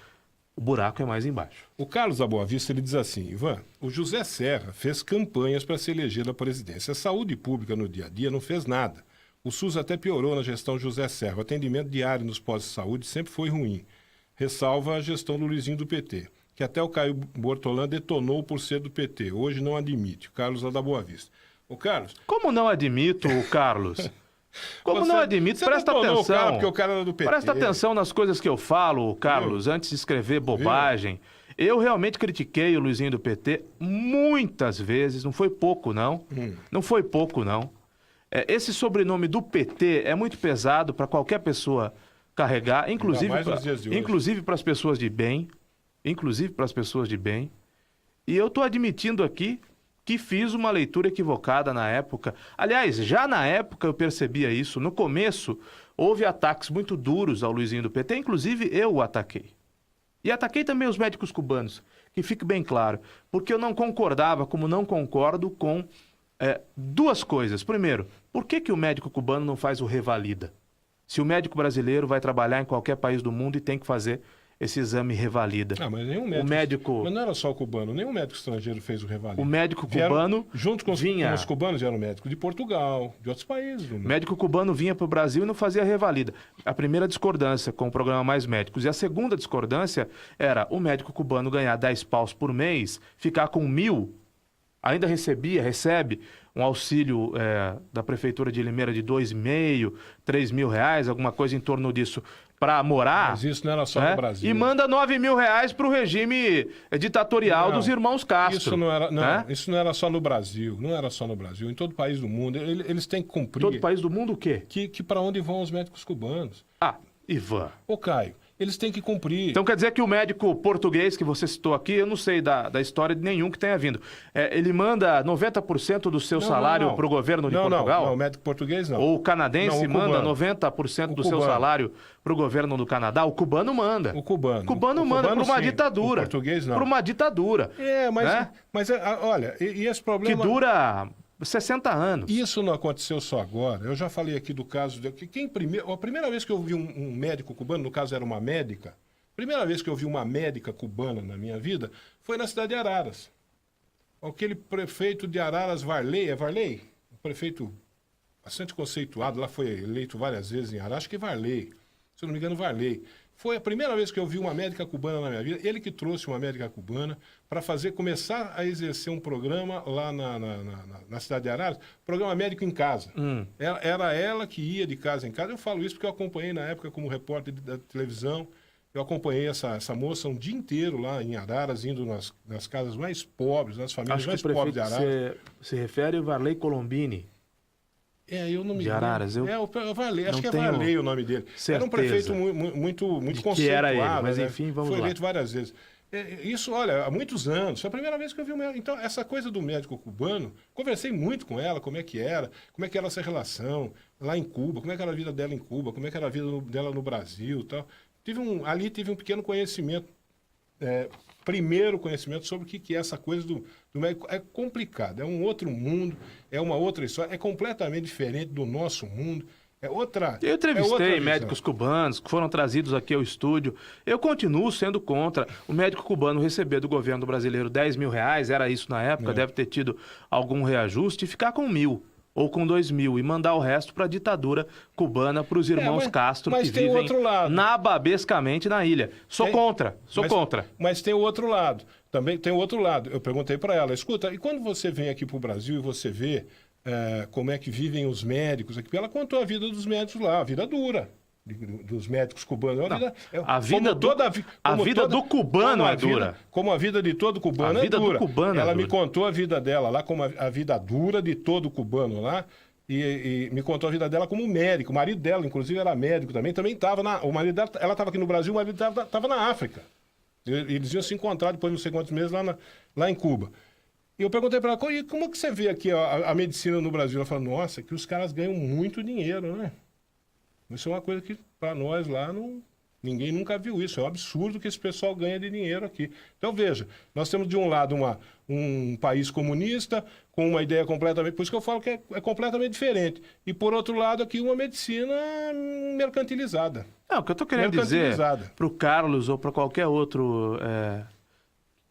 o buraco é mais embaixo. O Carlos da Boa Vista ele diz assim, Ivan, o José Serra fez campanhas para se eleger à presidência. A saúde pública no dia a dia não fez nada. O SUS até piorou na gestão José Serra. O atendimento diário nos postos de saúde sempre foi ruim. Ressalva a gestão do Luizinho do PT, que até o Caio Bortolã detonou por ser do PT. Hoje não admite. O Carlos da Boa Vista. O Carlos... Como não admito, Carlos? Como Você- não admito? você Presta detonou o cara atenção. porque o cara era do PT. Presta atenção nas coisas que eu falo, Carlos, antes de escrever bobagem. Eu realmente critiquei o Luizinho do PT muitas vezes, não foi pouco, não. Não foi pouco, não. Esse sobrenome do PT é muito pesado para qualquer pessoa carregar, inclusive mais nos dias de hoje. para as pessoas de bem. Inclusive para as pessoas de bem. E eu estou admitindo aqui que fiz uma leitura equivocada na época. Aliás, já na época eu percebia isso. No começo, houve ataques muito duros ao Luizinho do PT, inclusive eu o ataquei. E ataquei também os médicos cubanos, que fique bem claro, porque eu não concordava, como não concordo, com duas coisas. Primeiro, por que o médico cubano não faz o revalida? Se o médico brasileiro vai trabalhar em qualquer país do mundo e tem que fazer esse exame revalida. Ah, mas nenhum médico... O médico... Mas não era só o cubano, nenhum médico estrangeiro fez o revalida. O médico Vieram- cubano junto com os, vinha... com os cubanos eram médicos de Portugal, de outros países. O médico cubano vinha para o Brasil e não fazia revalida. A primeira discordância com o programa Mais Médicos. E a segunda discordância era o médico cubano ganhar 10 paus por mês, ficar com 1.000, ainda recebe um auxílio da Prefeitura de Limeira de 2.500, 3.000 reais, alguma coisa em torno disso, para morar. Mas isso não era só no Brasil. E manda 9.000 reais para o regime ditatorial dos irmãos Castro. Isso não era, não, né? isso não era só no Brasil, não era só no Brasil, em todo país do mundo. Eles têm que cumprir Todo país do mundo o quê? que para onde vão os médicos cubanos. Ah, Ivan. Ô Caio, eles têm que cumprir. Então quer dizer que o médico português que você citou aqui, eu não sei da história de nenhum que tenha vindo. Ele manda 90% do seu salário para o governo de Portugal? Não, o médico português não. Ou o canadense Não, o manda cubano. 90% do seu cubano. salário para o governo do Canadá? O cubano manda. O cubano. O cubano O manda para cubano, uma sim. ditadura. O português não. Para uma ditadura. Mas, né? Olha, e esse Que problema... dura 60 anos. Isso não aconteceu só agora. Eu já falei aqui do caso de que a primeira vez que eu vi um médico cubano, no caso era uma médica, a primeira vez que eu vi uma médica cubana na minha vida foi na cidade de Araras. Aquele prefeito de Araras, Varley, é Varley? Um prefeito bastante conceituado, lá foi eleito várias vezes em Araras, acho que Varley, se eu não me engano, Varley. Foi a primeira vez que eu vi uma médica cubana na minha vida, ele que trouxe uma médica cubana para começar a exercer um programa lá na cidade de Araras, programa médico em casa. Era ela que ia de casa em casa. Eu falo isso porque eu acompanhei na época como repórter da televisão, eu acompanhei essa moça um dia inteiro lá em Araras, indo nas casas mais pobres, nas famílias Acho mais que o pobres de prefeito Araras. se refere a Varley Colombini. Eu não me De Araras, lembro. O Varley, acho não que é tenho Varley o nome dele. Era um certeza prefeito muito de que conceituado. era ele, mas né? enfim, vamos Foi lá. eleito várias vezes. Isso, olha, há muitos anos. Foi a primeira vez que eu vi um médico. Então, essa coisa do médico cubano, conversei muito com ela, como é que era essa relação lá em Cuba, como é que era a vida dela em Cuba, como é que era a vida dela no Brasil e tal. Ali tive um pequeno conhecimento, primeiro conhecimento sobre o que é essa coisa do médico. É complicado, é um outro mundo, é uma outra história, é completamente diferente do nosso mundo. É outra. Eu outra entrevistei visão. médicos cubanos que foram trazidos aqui ao estúdio. Eu continuo sendo contra o médico cubano receber do governo brasileiro 10.000 reais, era isso na época, deve ter tido algum reajuste, e ficar com 1.000 ou com 2.000 e mandar o resto para a ditadura cubana, para os irmãos Castro, mas que tem o vivem outro lado. nababescamente na ilha. Sou contra. Mas tem o outro lado. Também tem o outro lado. Eu perguntei para ela, escuta, e quando você vem aqui para o Brasil e você vê como é que vivem os médicos aqui? Ela contou a vida dos médicos lá, a vida dura dos médicos cubanos. A vida do cubano é dura. Como a vida de todo cubano é dura. A vida do cubano ela é me dura. contou a vida dela lá, como a vida dura de todo cubano lá. E me contou a vida dela como médico. O marido dela, inclusive, era médico também. Também estava o marido dela, ela estava aqui no Brasil, o marido dela estava na África. Eles iam se encontrar depois de não sei quantos meses lá em Cuba. E eu perguntei para ela, e como que você vê aqui a medicina no Brasil? Ela falou, nossa, que os caras ganham muito dinheiro, né? Isso é uma coisa que para nós lá não Ninguém nunca viu isso. É um absurdo que esse pessoal ganha de dinheiro aqui. Então, veja, nós temos de um lado um país comunista com uma ideia completamente... Por isso que eu falo que é completamente diferente. E, por outro lado, aqui uma medicina mercantilizada. Não, o que eu estou querendo dizer para o Carlos ou para qualquer outro...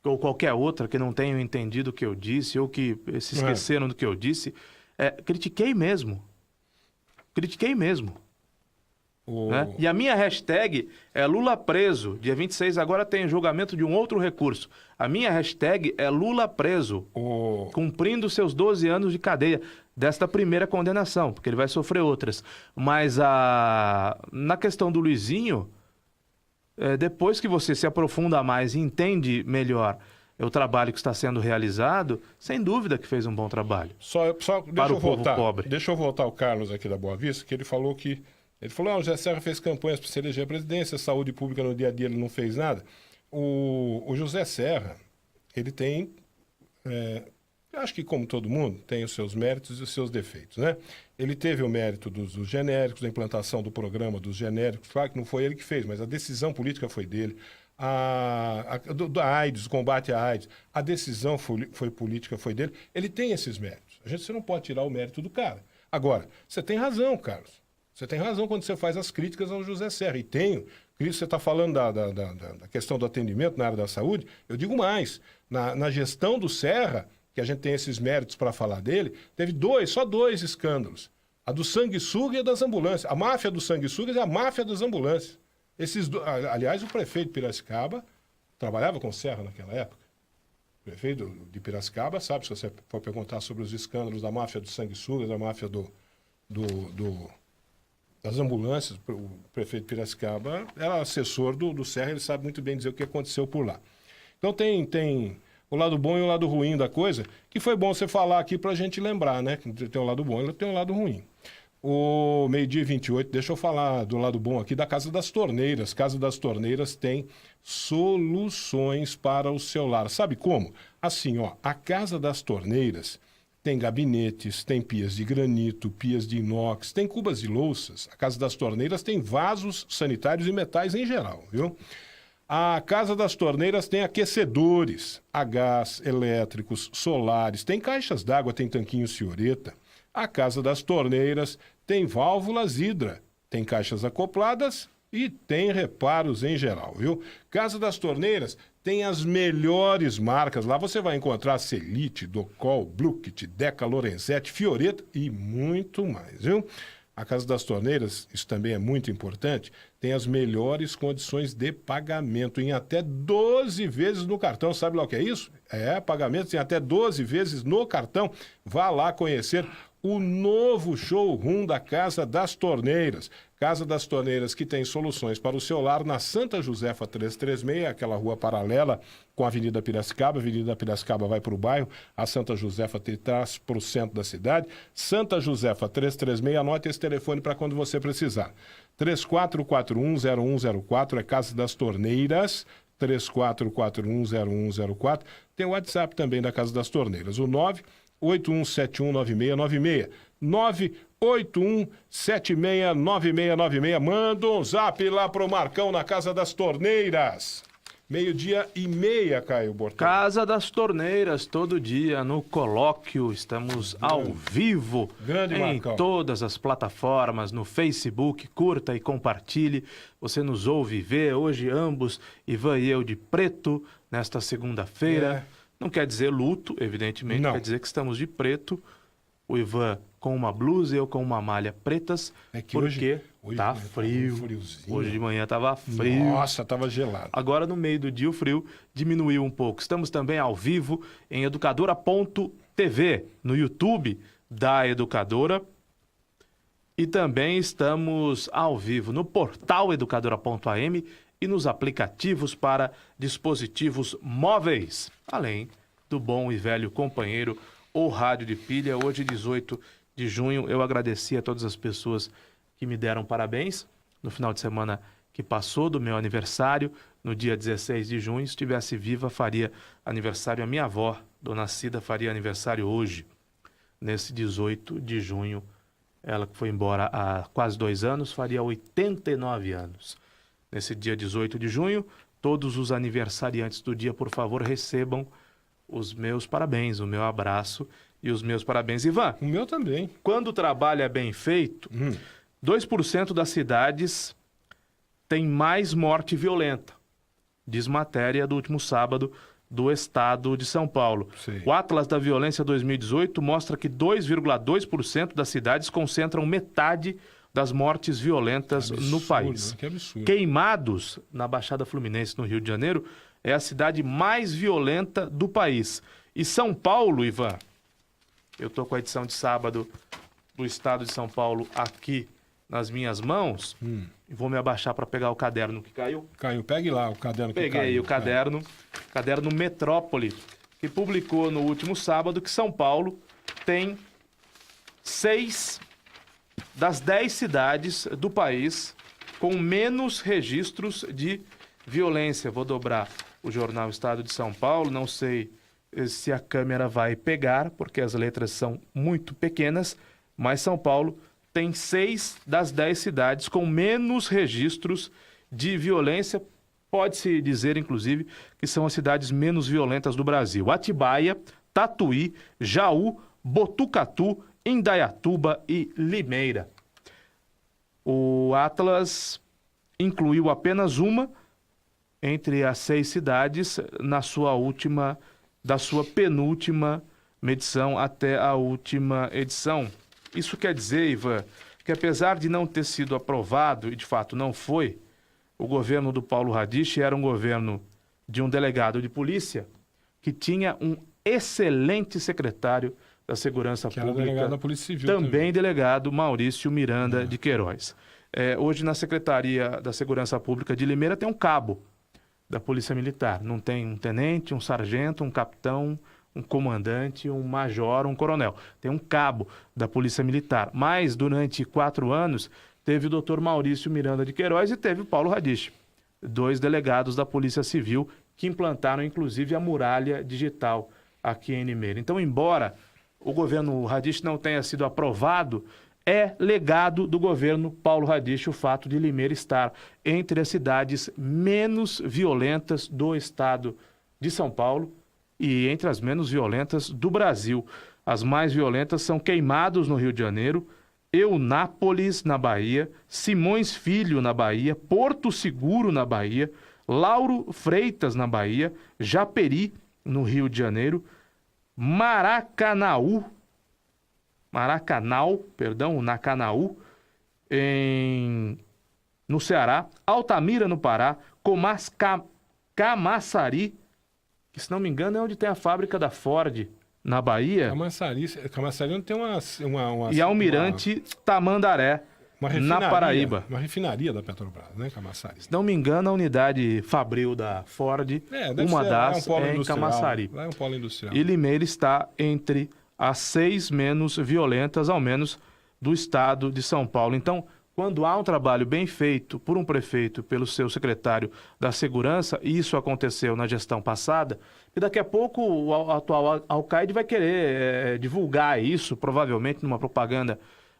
ou qualquer outra que não tenha entendido o que eu disse ou que se esqueceram do que eu disse, critiquei mesmo. Critiquei mesmo. Né? E a minha hashtag é Lula preso. Dia 26 agora tem julgamento de um outro recurso. A minha hashtag é Lula preso, cumprindo seus 12 anos de cadeia desta primeira condenação, porque ele vai sofrer outras. Mas na questão do Luizinho, depois que você se aprofunda mais e entende melhor o trabalho que está sendo realizado, sem dúvida que fez um bom trabalho. Para o povo pobre. Deixa eu voltar ao Carlos aqui da Boa Vista, que ele falou que... Ele falou, o José Serra fez campanhas para se eleger a presidência, saúde pública no dia a dia ele não fez nada. O José Serra, ele tem, acho que como todo mundo, tem os seus méritos e os seus defeitos, né? Ele teve o mérito dos genéricos, da implantação do programa dos genéricos, claro que não foi ele que fez, mas a decisão política foi dele. Da AIDS, o combate à AIDS, a decisão foi política, foi dele. Ele tem esses méritos. Você não pode tirar o mérito do cara. Agora, você tem razão, Carlos. Você tem razão quando você faz as críticas ao José Serra. E tenho. Você está falando da questão do atendimento na área da saúde. Eu digo mais. Na gestão do Serra, que a gente tem esses méritos para falar dele, teve só dois escândalos. A do sanguessuga e a das ambulâncias. A máfia dos sanguessugas e a máfia das ambulâncias. Aliás, o prefeito de Piracicaba trabalhava com o Serra naquela época. O prefeito de Piracicaba sabe, se você for perguntar sobre os escândalos da máfia dos sanguessugas, da máfia das ambulâncias, o prefeito de Piracicaba era assessor do Serra, ele sabe muito bem dizer o que aconteceu por lá. Então tem o lado bom e o lado ruim da coisa, que foi bom você falar aqui para a gente lembrar, né? Tem o lado bom e tem o lado ruim. O meio-dia e 28, deixa eu falar do lado bom aqui da Casa das Torneiras. Casa das Torneiras tem soluções para o seu lar. Sabe como? Assim, a Casa das Torneiras tem gabinetes, tem pias de granito, pias de inox, tem cubas de louças. A Casa das Torneiras tem vasos sanitários e metais em geral, viu? A Casa das Torneiras tem aquecedores a gás, elétricos, solares, tem caixas d'água, tem tanquinhos Fioretta. A Casa das Torneiras tem válvulas Hidra, tem caixas acopladas e tem reparos em geral, viu? Casa das Torneiras tem as melhores marcas. Lá você vai encontrar Celite, Docol, Bluckit, Deca, Lorenzetti, Fioretta e muito mais, viu? A Casa das Torneiras, isso também é muito importante, tem as melhores condições de pagamento em até 12 vezes no cartão. Sabe lá o que é isso? Pagamentos em até 12 vezes no cartão. Vá lá conhecer o novo showroom da Casa das Torneiras. Casa das Torneiras, que tem soluções para o seu lar na Santa Josefa 336, aquela rua paralela com a Avenida Piracicaba. A Avenida Piracicaba vai para o bairro, a Santa Josefa traz para o centro da cidade. Santa Josefa 336, anote esse telefone para quando você precisar. 3441-0104 é Casa das Torneiras, 3441-0104. Tem o WhatsApp também da Casa das Torneiras, o 981719696. 981769696. Manda um zap lá pro Marcão na Casa das Torneiras. 12:30, Caio Bortolão. Casa das Torneiras, todo dia no colóquio. Estamos ao vivo em todas as plataformas, no Facebook. Curta e compartilhe. Você nos ouve e vê. Hoje ambos, Ivan e eu, de preto, nesta segunda-feira. Não quer dizer luto, evidentemente, quer dizer que estamos de preto. O Ivan com uma blusa e eu com uma malha pretas, porque tá frio. Hoje de manhã tava frio. Nossa, tava gelado. Agora, no meio do dia, o frio diminuiu um pouco. Estamos também ao vivo em educadora.tv, no YouTube da Educadora. E também estamos ao vivo no portal educadora.am e nos aplicativos para dispositivos móveis, além do bom e velho companheiro ou rádio de pilha. Hoje, 18 de junho, eu agradeci a todas as pessoas que me deram parabéns no final de semana que passou do meu aniversário. No dia 16 de junho, se estivesse viva, faria aniversário a minha avó, Dona Cida, faria aniversário hoje, nesse 18 de junho. Ela que foi embora há quase 2 anos, faria 89 anos. nesse dia 18 de junho. Todos os aniversariantes do dia, por favor, recebam os meus parabéns, o meu abraço e os meus parabéns. Ivan, O meu também. quando o trabalho é bem feito, 2% das cidades têm mais morte violenta, diz matéria do último sábado do estado de São Paulo. Sei. O Atlas da Violência 2018 mostra que 2,2% das cidades concentram metade das mortes violentas no país. Né? Que absurdo. Queimados, na Baixada Fluminense, no Rio de Janeiro, é a cidade mais violenta do país. E São Paulo, Ivan, eu estou com a edição de sábado do estado de São Paulo aqui nas minhas mãos, e vou me abaixar para pegar o caderno que caiu. Caiu, pegue lá o caderno que Peguei caiu. o caderno Metrópole, que publicou no último sábado que São Paulo tem 6 das 10 cidades do país com menos registros de violência. Vou dobrar o jornal Estado de São Paulo, não sei se a câmera vai pegar, porque as letras são muito pequenas, mas São Paulo tem 6 das 10 cidades com menos registros de violência. Pode-se dizer, inclusive, que são as cidades menos violentas do Brasil. Atibaia, Tatuí, Jaú, Botucatu, Indaiatuba e Limeira. O Atlas incluiu apenas uma entre as 6 cidades da sua penúltima medição até a última edição. Isso quer dizer, Ivan, que apesar de não ter sido aprovado, e de fato não foi, o governo do Paulo Radiche era um governo de um delegado de polícia que tinha um excelente secretário da Segurança Que era Pública, delegado da Polícia Civil também delegado Maurício Miranda de Queiroz. Hoje na Secretaria da Segurança Pública de Limeira tem um cabo da Polícia Militar. Não tem um tenente, um sargento, um capitão, um comandante, um major, um coronel. Tem um cabo da Polícia Militar. Mas durante 4 anos teve o doutor Maurício Miranda de Queiroz e teve o Paulo Radiche, 2 delegados da Polícia Civil que implantaram inclusive a muralha digital aqui em Limeira. Então, embora o governo Radiche não tenha sido aprovado, é legado do governo Paulo Radiche o fato de Limeira estar entre as cidades menos violentas do estado de São Paulo e entre as menos violentas do Brasil. As mais violentas são Queimados, no Rio de Janeiro, Eunápolis, na Bahia, Simões Filho, na Bahia, Porto Seguro, na Bahia, Lauro Freitas, na Bahia, Japeri, no Rio de Janeiro, Maracanaú, Nacanaú, no Ceará, Altamira, no Pará, Camaçari, que se não me engano é onde tem a fábrica da Ford, na Bahia. Camaçari onde tem uma E Almirante Tamandaré, na Paraíba. Uma refinaria da Petrobras, né, Camaçari? Se não me engano, a unidade fabril da Ford, uma das é em Camaçari. Lá é um polo industrial. E Limeira está entre as 6 menos violentas, ao menos, do estado de São Paulo. Então, quando há um trabalho bem feito por um prefeito, pelo seu secretário da Segurança, e isso aconteceu na gestão passada, e daqui a pouco o atual alcaide vai querer divulgar isso, provavelmente numa propaganda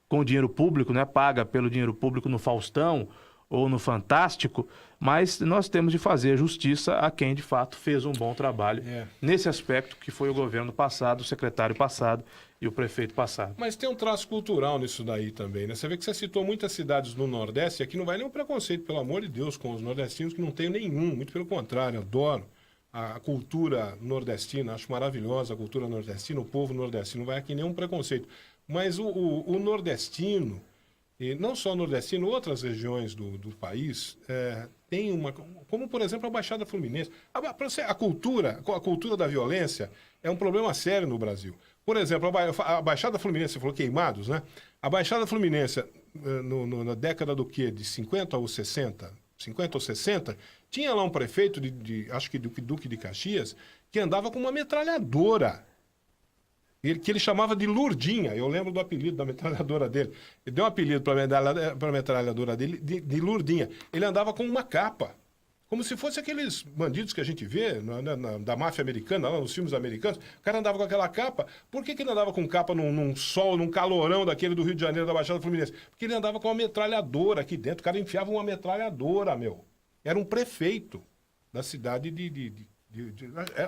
com dinheiro público, né, paga pelo dinheiro público no Faustão ou no Fantástico, mas nós temos de fazer justiça a quem de fato fez um bom trabalho nesse aspecto, que foi o governo passado, o secretário passado e o prefeito passado. Mas tem um traço cultural nisso daí também, né? Você vê que você citou muitas cidades no Nordeste, e aqui não vai nenhum preconceito, pelo amor de Deus, com os nordestinos, que não tenho nenhum, muito pelo contrário, adoro a cultura nordestina, acho maravilhosa a cultura nordestina, o povo nordestino, não vai aqui nenhum preconceito. Mas o nordestino, e não só o nordestino, outras regiões do país, tem uma... Como, por exemplo, a Baixada Fluminense. A cultura da violência é um problema sério no Brasil. Por exemplo, a Baixada Fluminense, você falou Queimados, né? A Baixada Fluminense, na década do quê? De 50 ou 60, tinha lá um prefeito, acho que Duque de Caxias, que andava com uma metralhadora. Que ele chamava de Lurdinha. Eu lembro do apelido da metralhadora dele. Ele deu um apelido para a metralhadora dele de Lurdinha. Ele andava com uma capa. Como se fosse aqueles bandidos que a gente vê da máfia americana, lá nos filmes americanos. O cara andava com aquela capa. Por que ele andava com capa num sol, num calorão daquele do Rio de Janeiro, da Baixada Fluminense? Porque ele andava com uma metralhadora aqui dentro. O cara enfiava uma metralhadora, meu. era um prefeito da cidade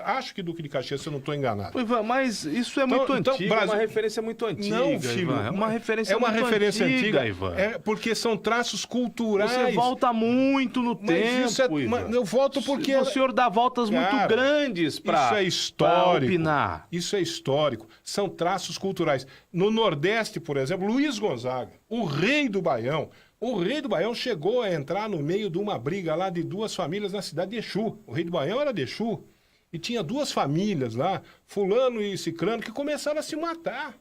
acho que Duque de Caxias, se eu não estou enganado. Ivan, mas isso é muito antigo, é uma referência muito antiga, não, filho, Ivan. É uma referência muito antiga, Ivan. Porque são traços culturais. Você volta muito no tempo, Ivan. Eu volto porque... O senhor dá voltas muito grandes para opinar. Isso é histórico. São traços culturais. No Nordeste, por exemplo, Luiz Gonzaga, o rei do Baião, chegou a entrar no meio de uma briga lá de duas famílias na cidade de Exu. O rei do Baião era de Exu. E tinha duas famílias lá, fulano e cicrano, que começaram a se matar.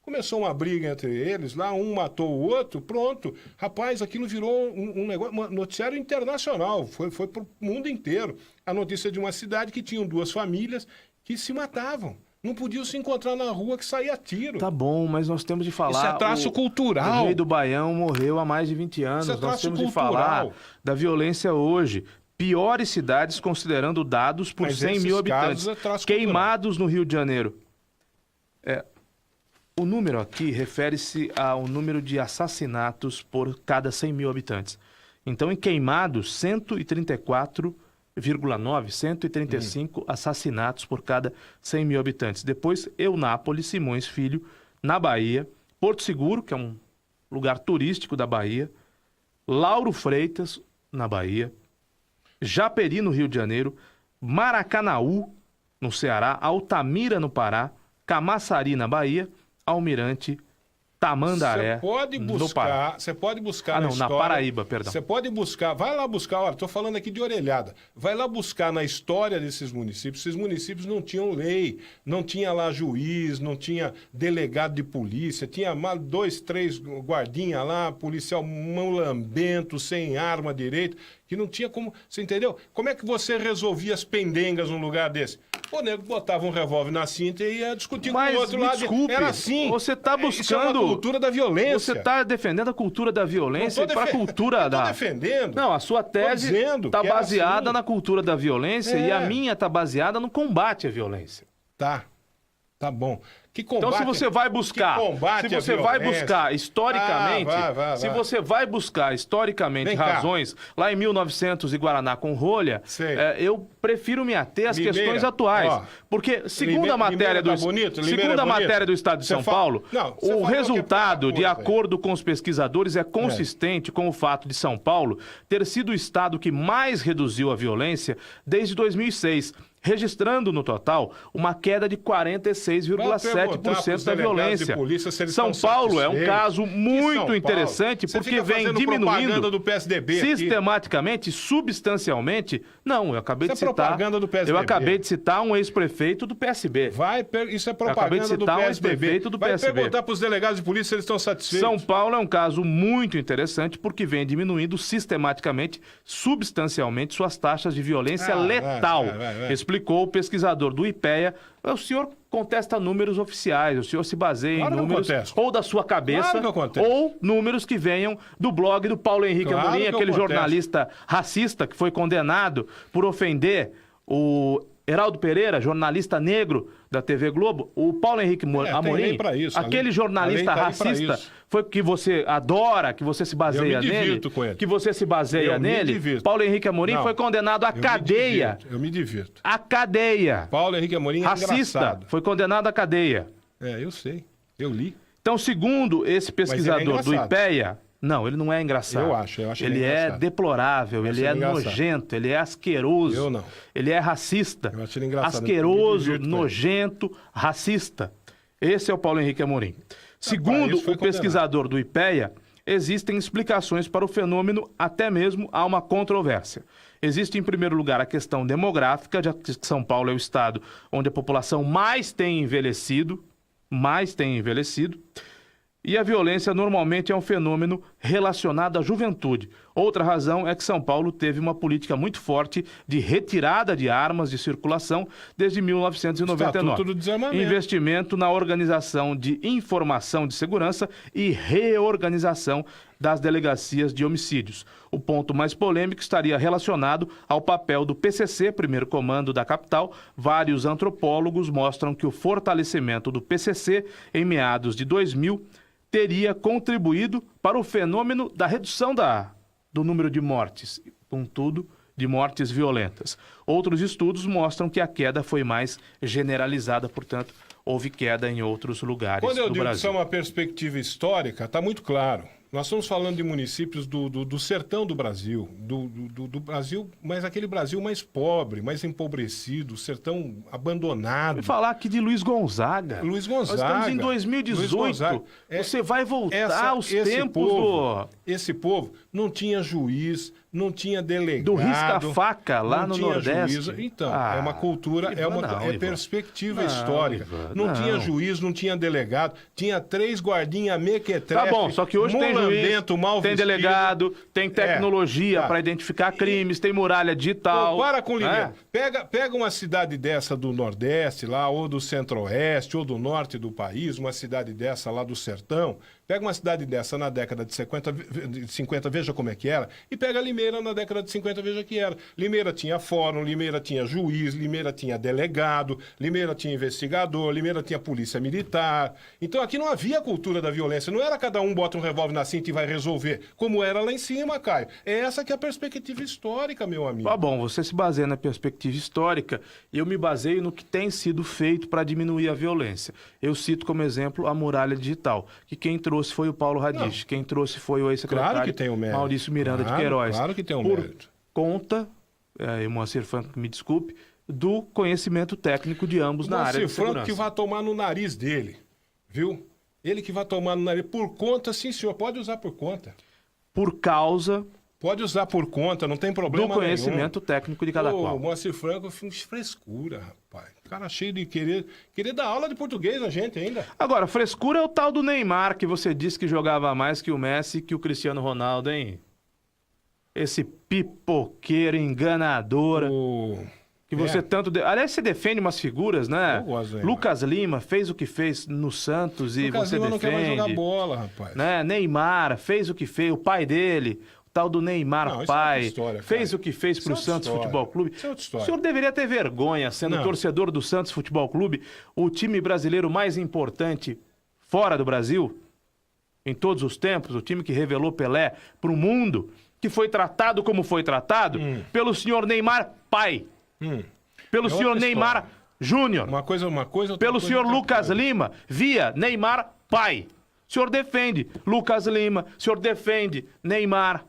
Começou uma briga entre eles lá, um matou o outro, pronto. Rapaz, aquilo virou um negócio, um noticiário internacional, foi para o mundo inteiro. A notícia de uma cidade que tinham duas famílias que se matavam. Não podiam se encontrar na rua, que saía tiro. Tá bom, mas nós temos de falar... Isso é traço cultural. O rei do Baião morreu há mais de 20 anos. Nós temos de falar da violência hoje. Piores cidades considerando dados por 100 mil habitantes. Queimados no Rio de Janeiro. O número aqui refere-se ao número de assassinatos por cada 100 mil habitantes. Então, em Queimados, 135 assassinatos por cada 100 mil habitantes. Depois, Eunápolis, Simões Filho, na Bahia. Porto Seguro, que é um lugar turístico da Bahia. Lauro Freitas, na Bahia. Japeri, no Rio de Janeiro. Maracanaú, no Ceará. Altamira, no Pará. Camaçari, na Bahia. Almirante, Tamandaré, no Pará. Você pode buscar na história... na Paraíba, perdão. Você pode buscar, vai lá buscar, olha, estou falando aqui de orelhada, vai lá buscar na história desses municípios. Esses municípios não tinham lei, não tinha lá juiz, não tinha delegado de polícia, tinha 2, 3 guardinhas lá, policial mão lambento, sem arma direito, que não tinha como, você entendeu? Como é que você resolvia as pendengas num lugar desse? O nego botava um revólver na cinta e ia discutir com o outro lado. Desculpe, era assim. Você está buscando... Isso é uma cultura da violência. Você está defendendo a cultura da violência para a cultura da... Não estou defendendo. Não, a sua tese está baseada assim na cultura da violência e a minha está baseada no combate à violência. Tá bom. Que combate, então, se você vai buscar, historicamente, se você vai buscar historicamente razões lá em 1900 e Guaraná com rolha, eu prefiro me ater às questões atuais, porque segundo a matéria do Estado de São Paulo, o resultado, de acordo com os pesquisadores, é consistente com o fato de São Paulo ter sido o estado que mais reduziu a violência desde 2006. Registrando no total uma queda de 46,7% da violência. São Paulo é um caso muito interessante porque vem diminuindo sistematicamente, substancialmente. Não, eu acabei de citar. Eu acabei de citar um ex-prefeito do PSB. Isso é propaganda do PSDB. Vai perguntar para os delegados de polícia se eles estão satisfeitos. São Paulo é um caso muito interessante porque vem diminuindo sistematicamente, substancialmente, suas taxas de violência letal. Explicou o pesquisador do IPEA. O senhor contesta números oficiais, o senhor se baseia em números ou da sua cabeça ou números que venham do blog do Paulo Henrique Amorim, aquele jornalista racista que foi condenado por ofender o Heraldo Pereira, jornalista negro da TV Globo. O Paulo Henrique Amorim, aquele jornalista racista foi que você adora, que você se baseia nele, que você se baseia nele. Paulo Henrique Amorim foi condenado à cadeia. Eu me divirto. À cadeia. Paulo Henrique Amorim é racista, engraçado. Foi condenado à cadeia. Eu sei. Eu li. Então, segundo esse pesquisador do IPEA, não, ele não é engraçado. Eu acho ele é deplorável, ele é nojento, ele é asqueroso. Eu não. Ele é racista. Eu acho ele engraçado. Asqueroso, nojento, racista. Esse é o Paulo Henrique Amorim. Segundo o pesquisador do IPEA, existem explicações para o fenômeno, até mesmo há uma controvérsia. Existe, em primeiro lugar, a questão demográfica, já que São Paulo é o estado onde a população mais tem envelhecido, e a violência normalmente é um fenômeno relacionado à juventude. Outra razão é que São Paulo teve uma política muito forte de retirada de armas de circulação desde 1999. Estatuto do Desarmamento. Investimento na organização de informação de segurança e reorganização das delegacias de homicídios. O ponto mais polêmico estaria relacionado ao papel do PCC, primeiro comando da capital. Vários antropólogos mostram que o fortalecimento do PCC em meados de 2000 teria contribuído para o fenômeno da redução do número de mortes. contudo, de mortes violentas. Outros estudos mostram que a queda foi mais generalizada, portanto, houve queda em outros lugares do Brasil. Quando eu digo que isso é uma perspectiva histórica, está muito claro. Nós estamos falando de municípios do sertão do Brasil, do Brasil, mas aquele Brasil mais pobre, mais empobrecido, sertão abandonado. Vou falar aqui de Luiz Gonzaga. Luiz Gonzaga. Nós estamos em 2018. Você vai voltar aos tempos Esse povo não tinha juiz, não tinha delegado. do risca-faca lá no Nordeste. Juiz. Então, é uma cultura, é perspectiva histórica. Ivan, não tinha juiz, não tinha delegado, tinha 3 guardinhas mequetrefe. Tá bom, só que hoje tem juiz, mal tem vestido. delegado, tem tecnologia para identificar crimes, tem muralha digital. Para com Limeira. Pega uma cidade dessa do Nordeste lá, ou do Centro-Oeste, ou do Norte do país, uma cidade dessa lá do Sertão. Pega uma cidade dessa na década de 50, veja como é que era, e pega Limeira na década de 50, veja que era. Limeira tinha fórum, Limeira tinha juiz, Limeira tinha delegado, Limeira tinha investigador, Limeira tinha polícia militar. Então aqui não havia cultura da violência, não era cada um bota um revólver na cinta e vai resolver, como era lá em cima, Caio. É essa que é a perspectiva histórica, meu amigo. Tá bom, você se baseia na perspectiva histórica, e eu me baseio no que tem sido feito para diminuir a violência. Eu cito como exemplo a muralha digital, que quem trouxe foi o Paulo Radich, quem trouxe foi o ex-secretário claro que tem o mérito. Maurício Miranda de Queiroz. Claro que tem o mérito. Conta, e o Moacir Franco me desculpe, do conhecimento técnico de ambos na área de segurança. Moacir Franco que vai tomar no nariz dele, viu? Ele que vai tomar no nariz. Por conta, sim, senhor, pode usar por conta. Por causa... Pode usar por conta, não tem problema do conhecimento nenhum. técnico de cada qual. O Moacir Franco fez frescura, rapaz. Cara cheio de querer dar aula de português a gente ainda. Agora, frescura é o tal do Neymar, que você disse que jogava mais que o Messi e que o Cristiano Ronaldo, hein? Esse pipoqueiro enganador. Que você tanto... Aliás, você defende umas figuras, né? Eu gosto, Lucas Lima fez o que fez no Santos e Lucas você Lima defende. não quer mais jogar bola, rapaz. Né? Neymar fez o que fez, o pai dele... Tal do Neymar pai, fez o que fez para o Santos Futebol Clube. O senhor deveria ter vergonha, sendo torcedor do Santos Futebol Clube, o time brasileiro mais importante fora do Brasil, em todos os tempos, o time que revelou Pelé para o mundo, que foi tratado como foi tratado pelo senhor Neymar pai, pelo senhor Neymar Júnior, pelo senhor Lucas Lima, via Neymar pai. O senhor defende Lucas Lima, o senhor defende Neymar.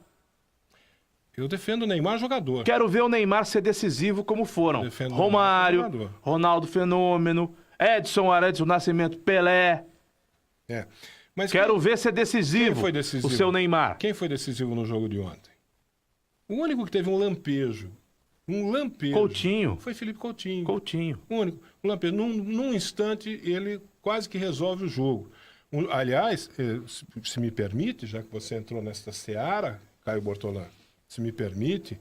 Eu defendo o Neymar jogador. Quero ver o Neymar ser decisivo como foram. Romário, Ronaldo Fenômeno, Edson Arantes do Nascimento, Pelé. Mas quero ver ser decisivo, quem foi decisivo o seu Neymar. Quem foi decisivo no jogo de ontem? O único que teve um lampejo. Coutinho. Foi Felipe Coutinho. O único. Um lampejo. Num instante, ele quase que resolve o jogo. Aliás, se me permite, já que você entrou nessa seara, Caio Bortolã, se me permite,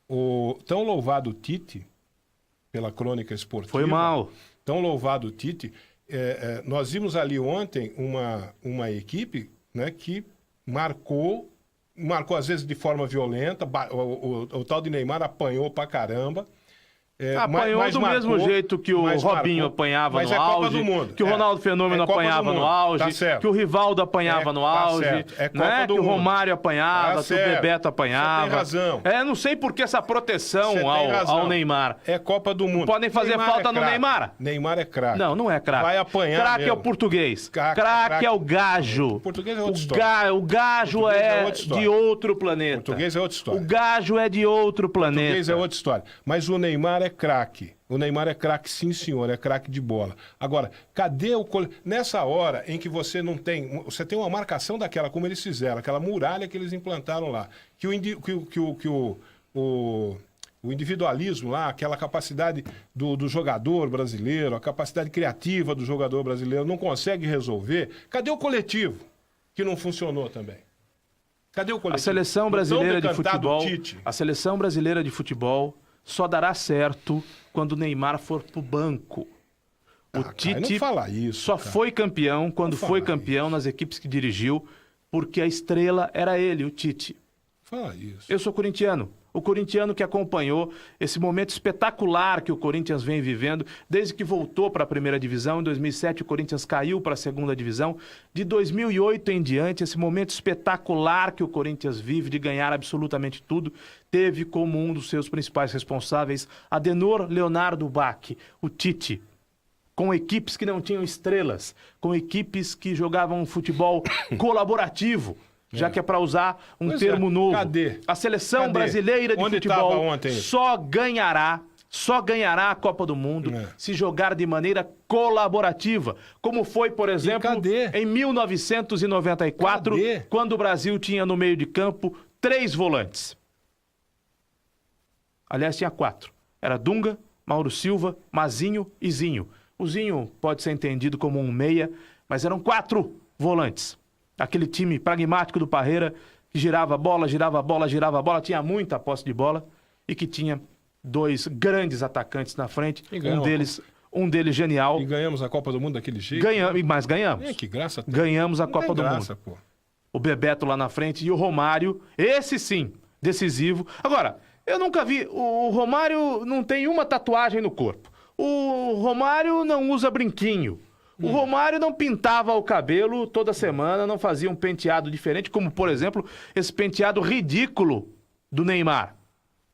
o tão louvado Tite, pela crônica esportiva... Foi mal. Tão louvado Tite, nós vimos ali ontem uma equipe, né, que marcou às vezes de forma violenta, o tal de Neymar apanhou pra caramba. Apanhou do mesmo jeito que o Robinho apanhava no auge, que o Ronaldo Fenômeno apanhava no auge, que o Rivaldo apanhava no auge, né? Que o Romário apanhava, que o Bebeto apanhava. Você tem razão. Não sei por que essa proteção ao Neymar. É Copa do Mundo. Podem fazer falta no Neymar? Neymar é craque. Não é craque. Vai apanhar craque é o português. Craque é o gajo. O português é outra história. O gajo é de outro planeta. O português é outra história. O gajo é de outro planeta. O português é outra história. Mas o Neymar é craque. O Neymar é craque, sim, senhor, é craque de bola. Agora, cadê nessa hora em que você não tem... Você tem uma marcação daquela, como eles fizeram, aquela muralha que eles implantaram lá, que o individualismo lá, aquela capacidade do jogador brasileiro, a capacidade criativa do jogador brasileiro não consegue resolver. Cadê o coletivo que não funcionou também? Cadê o coletivo? A seleção brasileira de futebol... A seleção brasileira de futebol só dará certo quando o Neymar for pro banco. O Tite só foi campeão quando foi campeão nas equipes que dirigiu, porque a estrela era ele, o Tite. Fala isso. Eu sou corintiano. O corintiano que acompanhou esse momento espetacular que o Corinthians vem vivendo, desde que voltou para a primeira divisão. Em 2007 o Corinthians caiu para a segunda divisão. De 2008 em diante, esse momento espetacular que o Corinthians vive de ganhar absolutamente tudo, teve como um dos seus principais responsáveis Adenor Leonardo Bach, o Tite. Com equipes que não tinham estrelas, com equipes que jogavam um futebol colaborativo, já que é para usar um termo novo. Cadê? A seleção brasileira de futebol só ganhará a Copa do Mundo se jogar de maneira colaborativa, como foi, por exemplo, em 1994, quando o Brasil tinha no meio de campo 3 volantes. Aliás, tinha 4. Era Dunga, Mauro Silva, Mazinho e Zinho. O Zinho pode ser entendido como um meia, mas eram 4 volantes. Aquele time pragmático do Parreira, que girava a bola, tinha muita posse de bola e que tinha 2 grandes atacantes na frente, um deles genial. E ganhamos a Copa do Mundo daquele jeito? Mas ganhamos. Que graça tem. Ganhamos a Copa do Mundo. Pô. O Bebeto lá na frente e o Romário, esse sim, decisivo. Agora, eu nunca vi, o Romário não tem uma tatuagem no corpo. O Romário não usa brinquinho. O Romário não pintava o cabelo toda semana, não fazia um penteado diferente, como, por exemplo, esse penteado ridículo do Neymar.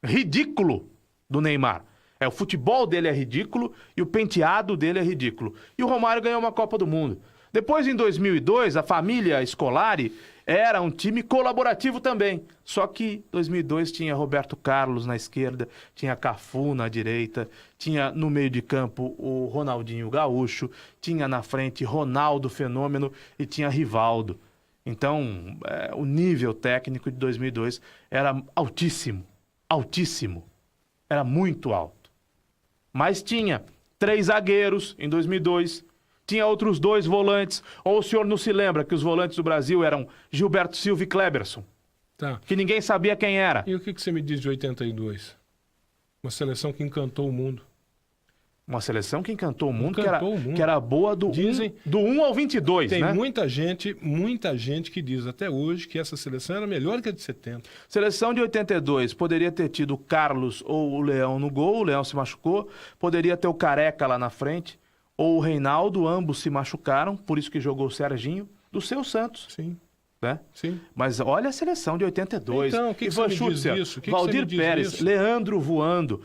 Ridículo do Neymar. O futebol dele é ridículo e o penteado dele é ridículo. E o Romário ganhou uma Copa do Mundo. Depois, em 2002, a família Scolari era um time colaborativo também. Só que em 2002 tinha Roberto Carlos na esquerda, tinha Cafu na direita, tinha no meio de campo o Ronaldinho Gaúcho, tinha na frente Ronaldo Fenômeno e tinha Rivaldo. Então, o nível técnico de 2002 era altíssimo, altíssimo. Era muito alto. Mas tinha 3 zagueiros em 2002, tinha outros 2 volantes. Ou o senhor não se lembra que os volantes do Brasil eram Gilberto Silva e Kleberson? Tá. Que ninguém sabia quem era. E o que você me diz de 82? Uma seleção que encantou o mundo. Uma seleção que encantou o mundo, que era boa do 1 ao 22, tem né? muita gente que diz até hoje que essa seleção era melhor que a de 70. Seleção de 82 poderia ter tido o Carlos ou o Leão no gol, o Leão se machucou. Poderia ter o Careca lá na frente, ou o Reinaldo, ambos se machucaram, por isso que jogou o Serginho, do seu Santos. Sim. Né? Sim. Mas olha a seleção de 82. Então, o que Ivan você me diz Schutzer, isso? Valdir Pérez, Leandro voando,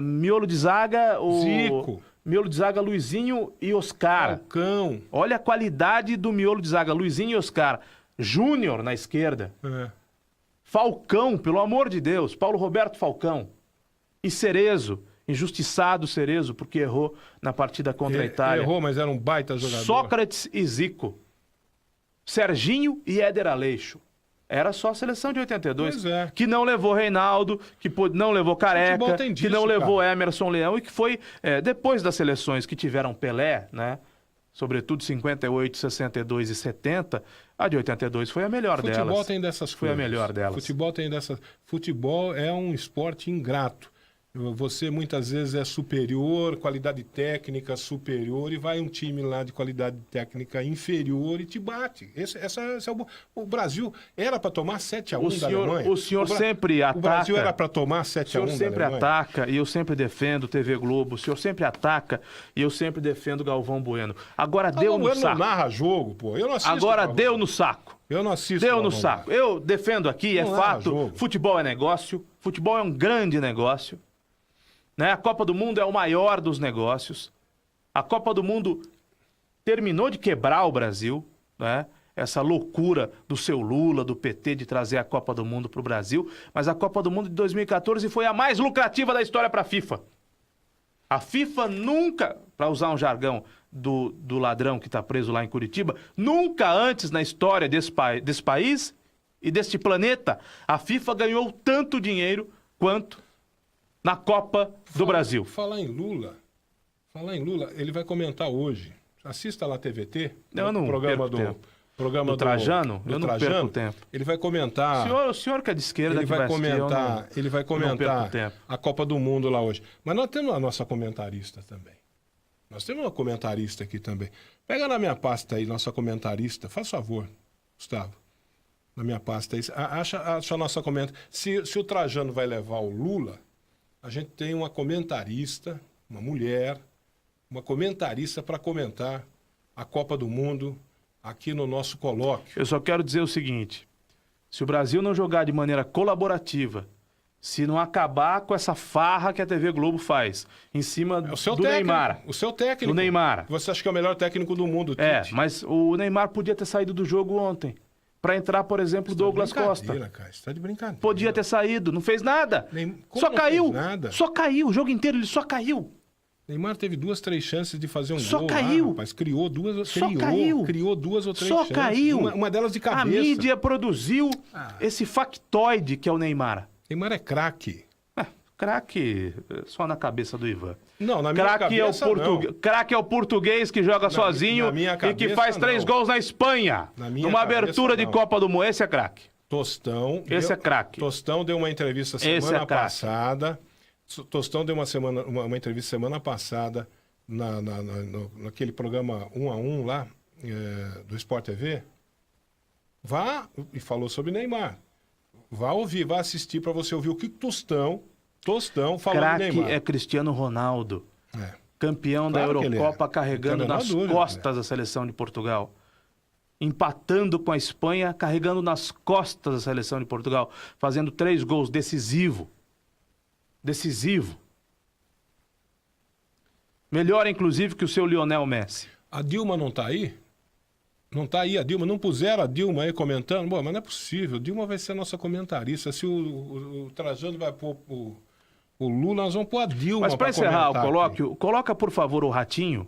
miolo de zaga, Zico. Miolo de zaga, Luizinho e Oscar. Falcão. Olha a qualidade do miolo de zaga, Luizinho e Oscar. Júnior na esquerda. Falcão, pelo amor de Deus, Paulo Roberto Falcão. E Cerezo, injustiçado Cerezo, porque errou na partida contra a Itália. Errou, mas era um baita jogador. Sócrates e Zico. Serginho e Éder Aleixo. Era só a seleção de 82. Que não levou Reinaldo, que não levou Careca, que não levou Emerson Leão e que foi, depois das seleções que tiveram Pelé, né? Sobretudo 58, 62 e 70, a de 82 foi a melhor delas. Futebol tem dessas coisas. Foi a melhor delas. Futebol tem dessas. Futebol é um esporte ingrato. Você muitas vezes é superior, qualidade técnica superior, e vai um time lá de qualidade técnica inferior e te bate. Esse é o Brasil era para tomar 7-1 da Alemanha. O senhor sempre ataca. O Brasil era para tomar 7-1 da Alemanha. O senhor sempre ataca e eu sempre defendo TV Globo. O senhor sempre ataca e eu sempre defendo Galvão Bueno. Agora deu no saco. Não narra jogo, pô. Eu não assisto. Agora deu no saco. Eu não assisto. Deu no saco. Eu defendo aqui, é fato. Futebol é negócio. Futebol é um grande negócio. Né? A Copa do Mundo é o maior dos negócios. A Copa do Mundo terminou de quebrar o Brasil, né? Essa loucura do seu Lula, do PT, de trazer a Copa do Mundo para o Brasil. Mas a Copa do Mundo de 2014 foi a mais lucrativa da história para a FIFA. A FIFA nunca, para usar um jargão do ladrão que está preso lá em Curitiba, nunca antes na história desse país e deste planeta, a FIFA ganhou tanto dinheiro quanto na Copa do Brasil. Falar em Lula, ele vai comentar hoje. Assista lá a TVT. Eu não programa perco tempo. Programa do Trajano, eu não perco tempo. Ele vai comentar. O senhor que é de esquerda, ele vai comentar a Copa do Mundo lá hoje. Mas nós temos a nossa comentarista também. Nós temos uma comentarista aqui também. Pega na minha pasta aí, nossa comentarista. Faz favor, Gustavo. na minha pasta. Acha a nossa comenta. Se o Trajano vai levar o Lula, a gente tem uma comentarista, uma mulher, uma comentarista para comentar a Copa do Mundo aqui no nosso colóquio. Eu só quero dizer o seguinte, se o Brasil não jogar de maneira colaborativa, se não acabar com essa farra que a TV Globo faz em cima do Neymar. O seu técnico. Do Neymar. Você acha que é o melhor técnico do mundo, Tite? Mas o Neymar podia ter saído do jogo ontem. Para entrar, por exemplo, o Douglas Costa. Cara, você tá de brincadeira. Podia ter saído, não fez nada. Como só não caiu. fez nada? Só caiu. O jogo inteiro ele só caiu. Neymar teve 2, 3 chances de fazer um só gol. Caiu. Rapaz. Criou 2 ou 3 só chances. Caiu. Uma delas de cabeça. A mídia produziu esse factoide que é o Neymar. Neymar é craque. Craque só na cabeça do Ivan. Não, na minha cabeça não. Craque é o português que joga sozinho e que faz 3 gols na Espanha. Numa abertura de Copa do Mundo. Esse é craque. Tostão. Esse é craque. Tostão deu uma entrevista semana passada. Tostão deu uma entrevista semana passada naquele programa 1 a 1 lá, do Sport TV. Vá e falou sobre Neymar. Vá ouvir, vá assistir para você ouvir o que Tostão falou do Neymar. Craque é Cristiano Ronaldo. Campeão da Eurocopa, carregando nas costas a seleção de Portugal. Empatando com a Espanha, carregando nas costas a seleção de Portugal. Fazendo 3 gols, decisivo. Melhor, inclusive, que o seu Lionel Messi. A Dilma não tá aí? Não tá aí a Dilma? Não puseram a Dilma aí comentando? Bom, mas não é possível. A Dilma vai ser a nossa comentarista. Se o Trajano vai pôr o Lula, nós vamos pôr a Dilma. Mas para encerrar o colóquio, coloca, por favor, o Ratinho,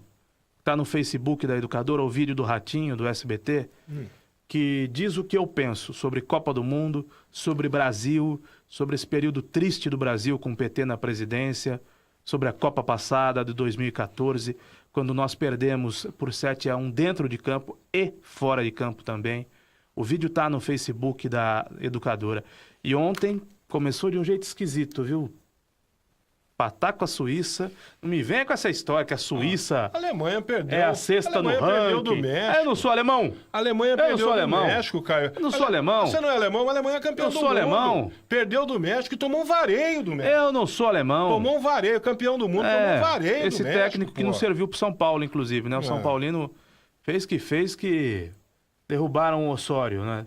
que tá no Facebook da Educadora, o vídeo do Ratinho, do SBT, que diz o que eu penso sobre Copa do Mundo, sobre Brasil, sobre esse período triste do Brasil com o PT na presidência, sobre a Copa passada de 2014, quando nós perdemos por 7-1 dentro de campo e fora de campo também. O vídeo tá no Facebook da Educadora. E ontem começou de um jeito esquisito, viu? Empatar com a Suíça. Não me venha com essa história que a Suíça a Alemanha perdeu. É a sexta no ranking. Do México. Eu não sou alemão. A Alemanha perdeu do México, Caio. Eu não sou alemão. Você não é alemão, a Alemanha é campeão do mundo. Eu sou alemão. Perdeu do México e tomou um vareio do México. Eu não sou alemão. Tomou um vareio, campeão do mundo, tomou um vareio do México. Esse técnico que não serviu pro São Paulo, inclusive, né? O São Paulino fez que derrubaram o Osório, né?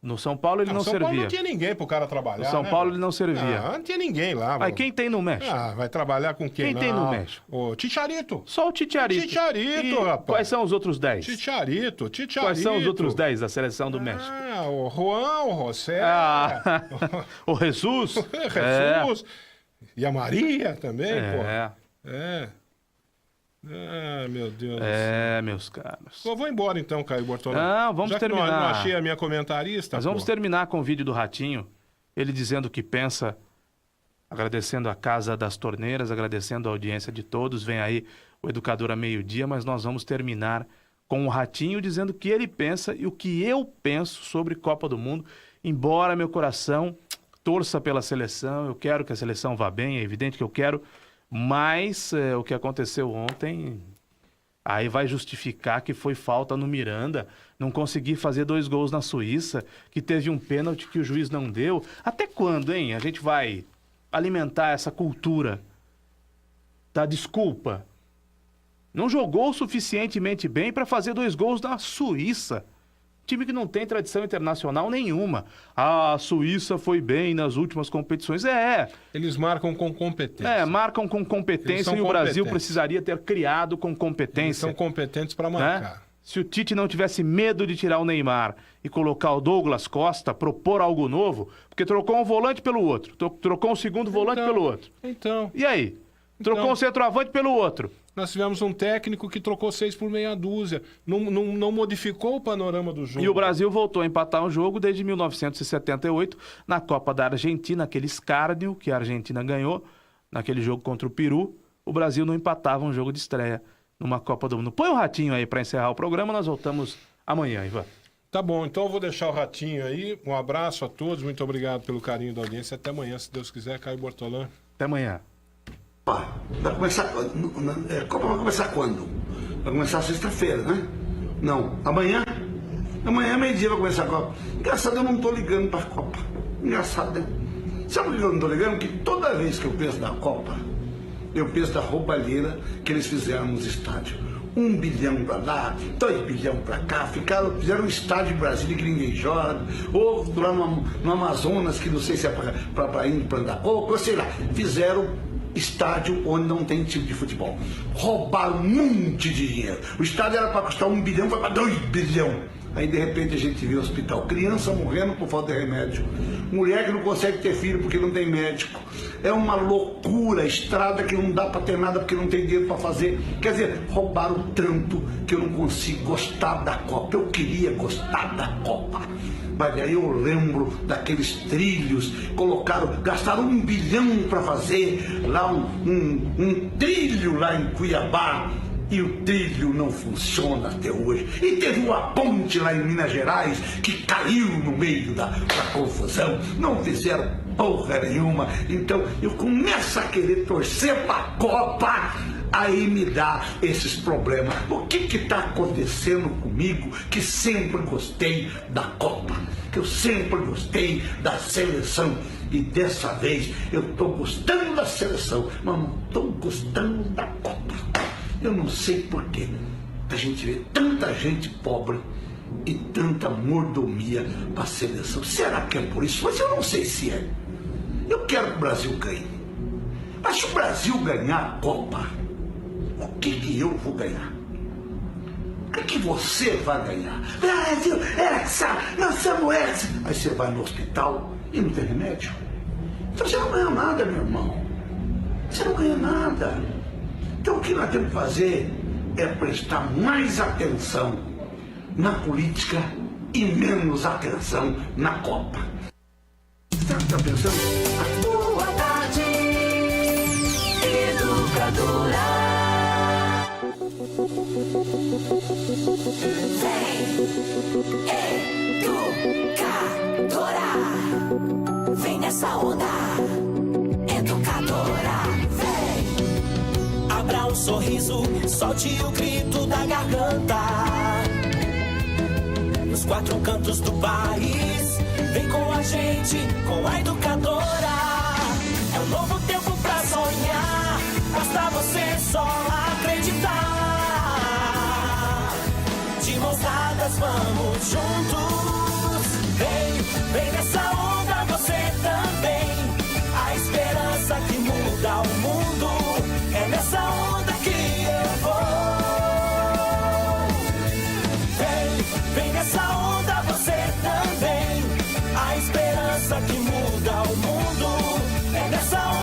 No São Paulo ele não servia. No São Paulo não tinha ninguém pro cara trabalhar. No São Paulo ele não servia. Não tinha ninguém lá. Mas quem tem no México? Vai trabalhar com quem? Quem tem no México? O Chicharito. Só o Chicharito. Chicharito, rapaz. Quais são os outros 10? Chicharito. Quais são os outros 10 da seleção do México? O Juan, o José. O Jesus. Jesus. E a Maria também, pô. Meu Deus. Meus caros. Eu vou embora então, Caio Bortolão. Não, vamos terminar. Não achei a minha comentarista. Mas vamos terminar com o vídeo do Ratinho, ele dizendo o que pensa, agradecendo a Casa das Torneiras, agradecendo a audiência de todos. Vem aí o Educador a meio-dia, mas nós vamos terminar com o Ratinho dizendo o que ele pensa e o que eu penso sobre Copa do Mundo. Embora meu coração torça pela seleção, eu quero que a seleção vá bem, é evidente que eu quero. Mas o que aconteceu ontem, aí vai justificar que foi falta no Miranda, não conseguir fazer 2 gols na Suíça, que teve um pênalti que o juiz não deu. Até quando, hein? A gente vai alimentar essa cultura da desculpa. Não jogou suficientemente bem para fazer 2 gols na Suíça. Time que não tem tradição internacional nenhuma. A Suíça foi bem nas últimas competições. Eles marcam com competência. Marcam com competência e o Brasil precisaria ter criado com competência. Eles são competentes para marcar. Né? Se o Tite não tivesse medo de tirar o Neymar e colocar o Douglas Costa, propor algo novo, porque trocou um volante pelo outro, trocou um segundo volante pelo outro. E aí? Trocou um centroavante pelo outro. Nós tivemos um técnico que trocou 6 por meia dúzia. Não modificou o panorama do jogo. E o Brasil voltou a empatar um jogo desde 1978, na Copa da Argentina, aquele escárnio que a Argentina ganhou, naquele jogo contra o Peru. O Brasil não empatava um jogo de estreia numa Copa do Mundo. Põe o Ratinho aí para encerrar o programa, nós voltamos amanhã, Ivan. Tá bom, então eu vou deixar o Ratinho aí. Um abraço a todos, muito obrigado pelo carinho da audiência. Até amanhã, se Deus quiser. Caio Bortolã. Até amanhã. Vai começar. A Copa vai começar quando? Vai começar sexta-feira, né? Não, amanhã? Amanhã, meio-dia, vai começar a Copa. Engraçado, eu não estou ligando para a Copa. Engraçado, né? Sabe por que eu não estou ligando? Que toda vez que eu penso na Copa, eu penso da roubalheira que eles fizeram nos estádios. 1 bilhão para lá, 2 bilhões para cá, fizeram um estádio em Brasília que ninguém joga, ou lá no Amazonas, que não sei se é para ir para andar coco, ou sei lá, fizeram estádio onde não tem time de futebol. Roubaram um monte de dinheiro. O estádio era para custar 1 bilhão, foi para 2 bilhões. Aí de repente a gente vê o hospital, criança morrendo por falta de remédio, mulher que não consegue ter filho porque não tem médico. É uma loucura, estrada que não dá para ter nada porque não tem dinheiro para fazer. Quer dizer, roubaram tanto que eu não consigo gostar da Copa. Eu queria gostar da Copa. Mas aí eu lembro daqueles trilhos, gastaram 1 bilhão para fazer lá um trilho lá em Cuiabá. E o trilho não funciona até hoje. E teve uma ponte lá em Minas Gerais que caiu no meio da confusão. Não fizeram porra nenhuma. Então eu começo a querer torcer para a Copa. Aí me dá esses problemas. O que está acontecendo comigo que sempre gostei da Copa? Que eu sempre gostei da seleção. E dessa vez eu estou gostando da seleção, mas não estou gostando da Copa. Eu não sei porquê a gente vê tanta gente pobre e tanta mordomia para a seleção. Será que é por isso? Mas eu não sei se é. Eu quero que o Brasil ganhe. Mas se o Brasil ganhar a Copa, o que eu vou ganhar? O que você vai ganhar? Brasil, nós somos essa. Aí você vai no hospital e não tem remédio. Então você não ganha nada, meu irmão. Você não ganha nada. Então o que nós temos que fazer é prestar mais atenção na política e menos atenção na Copa. Você está pensando? Boa tarde, educadora. Vem, educadora. Vem nessa onda, educadora. Vem. Abra um sorriso, solte o grito da garganta. Nos 4 cantos do país, vem com a gente, com a educadora. É um novo tempo pra sonhar, basta você só acreditar. De mãos dadas vamos juntos. Vem nessa onda você também. A esperança que muda o mundo. É nessa onda que eu vou. Vem nessa onda você também. A esperança que muda o mundo.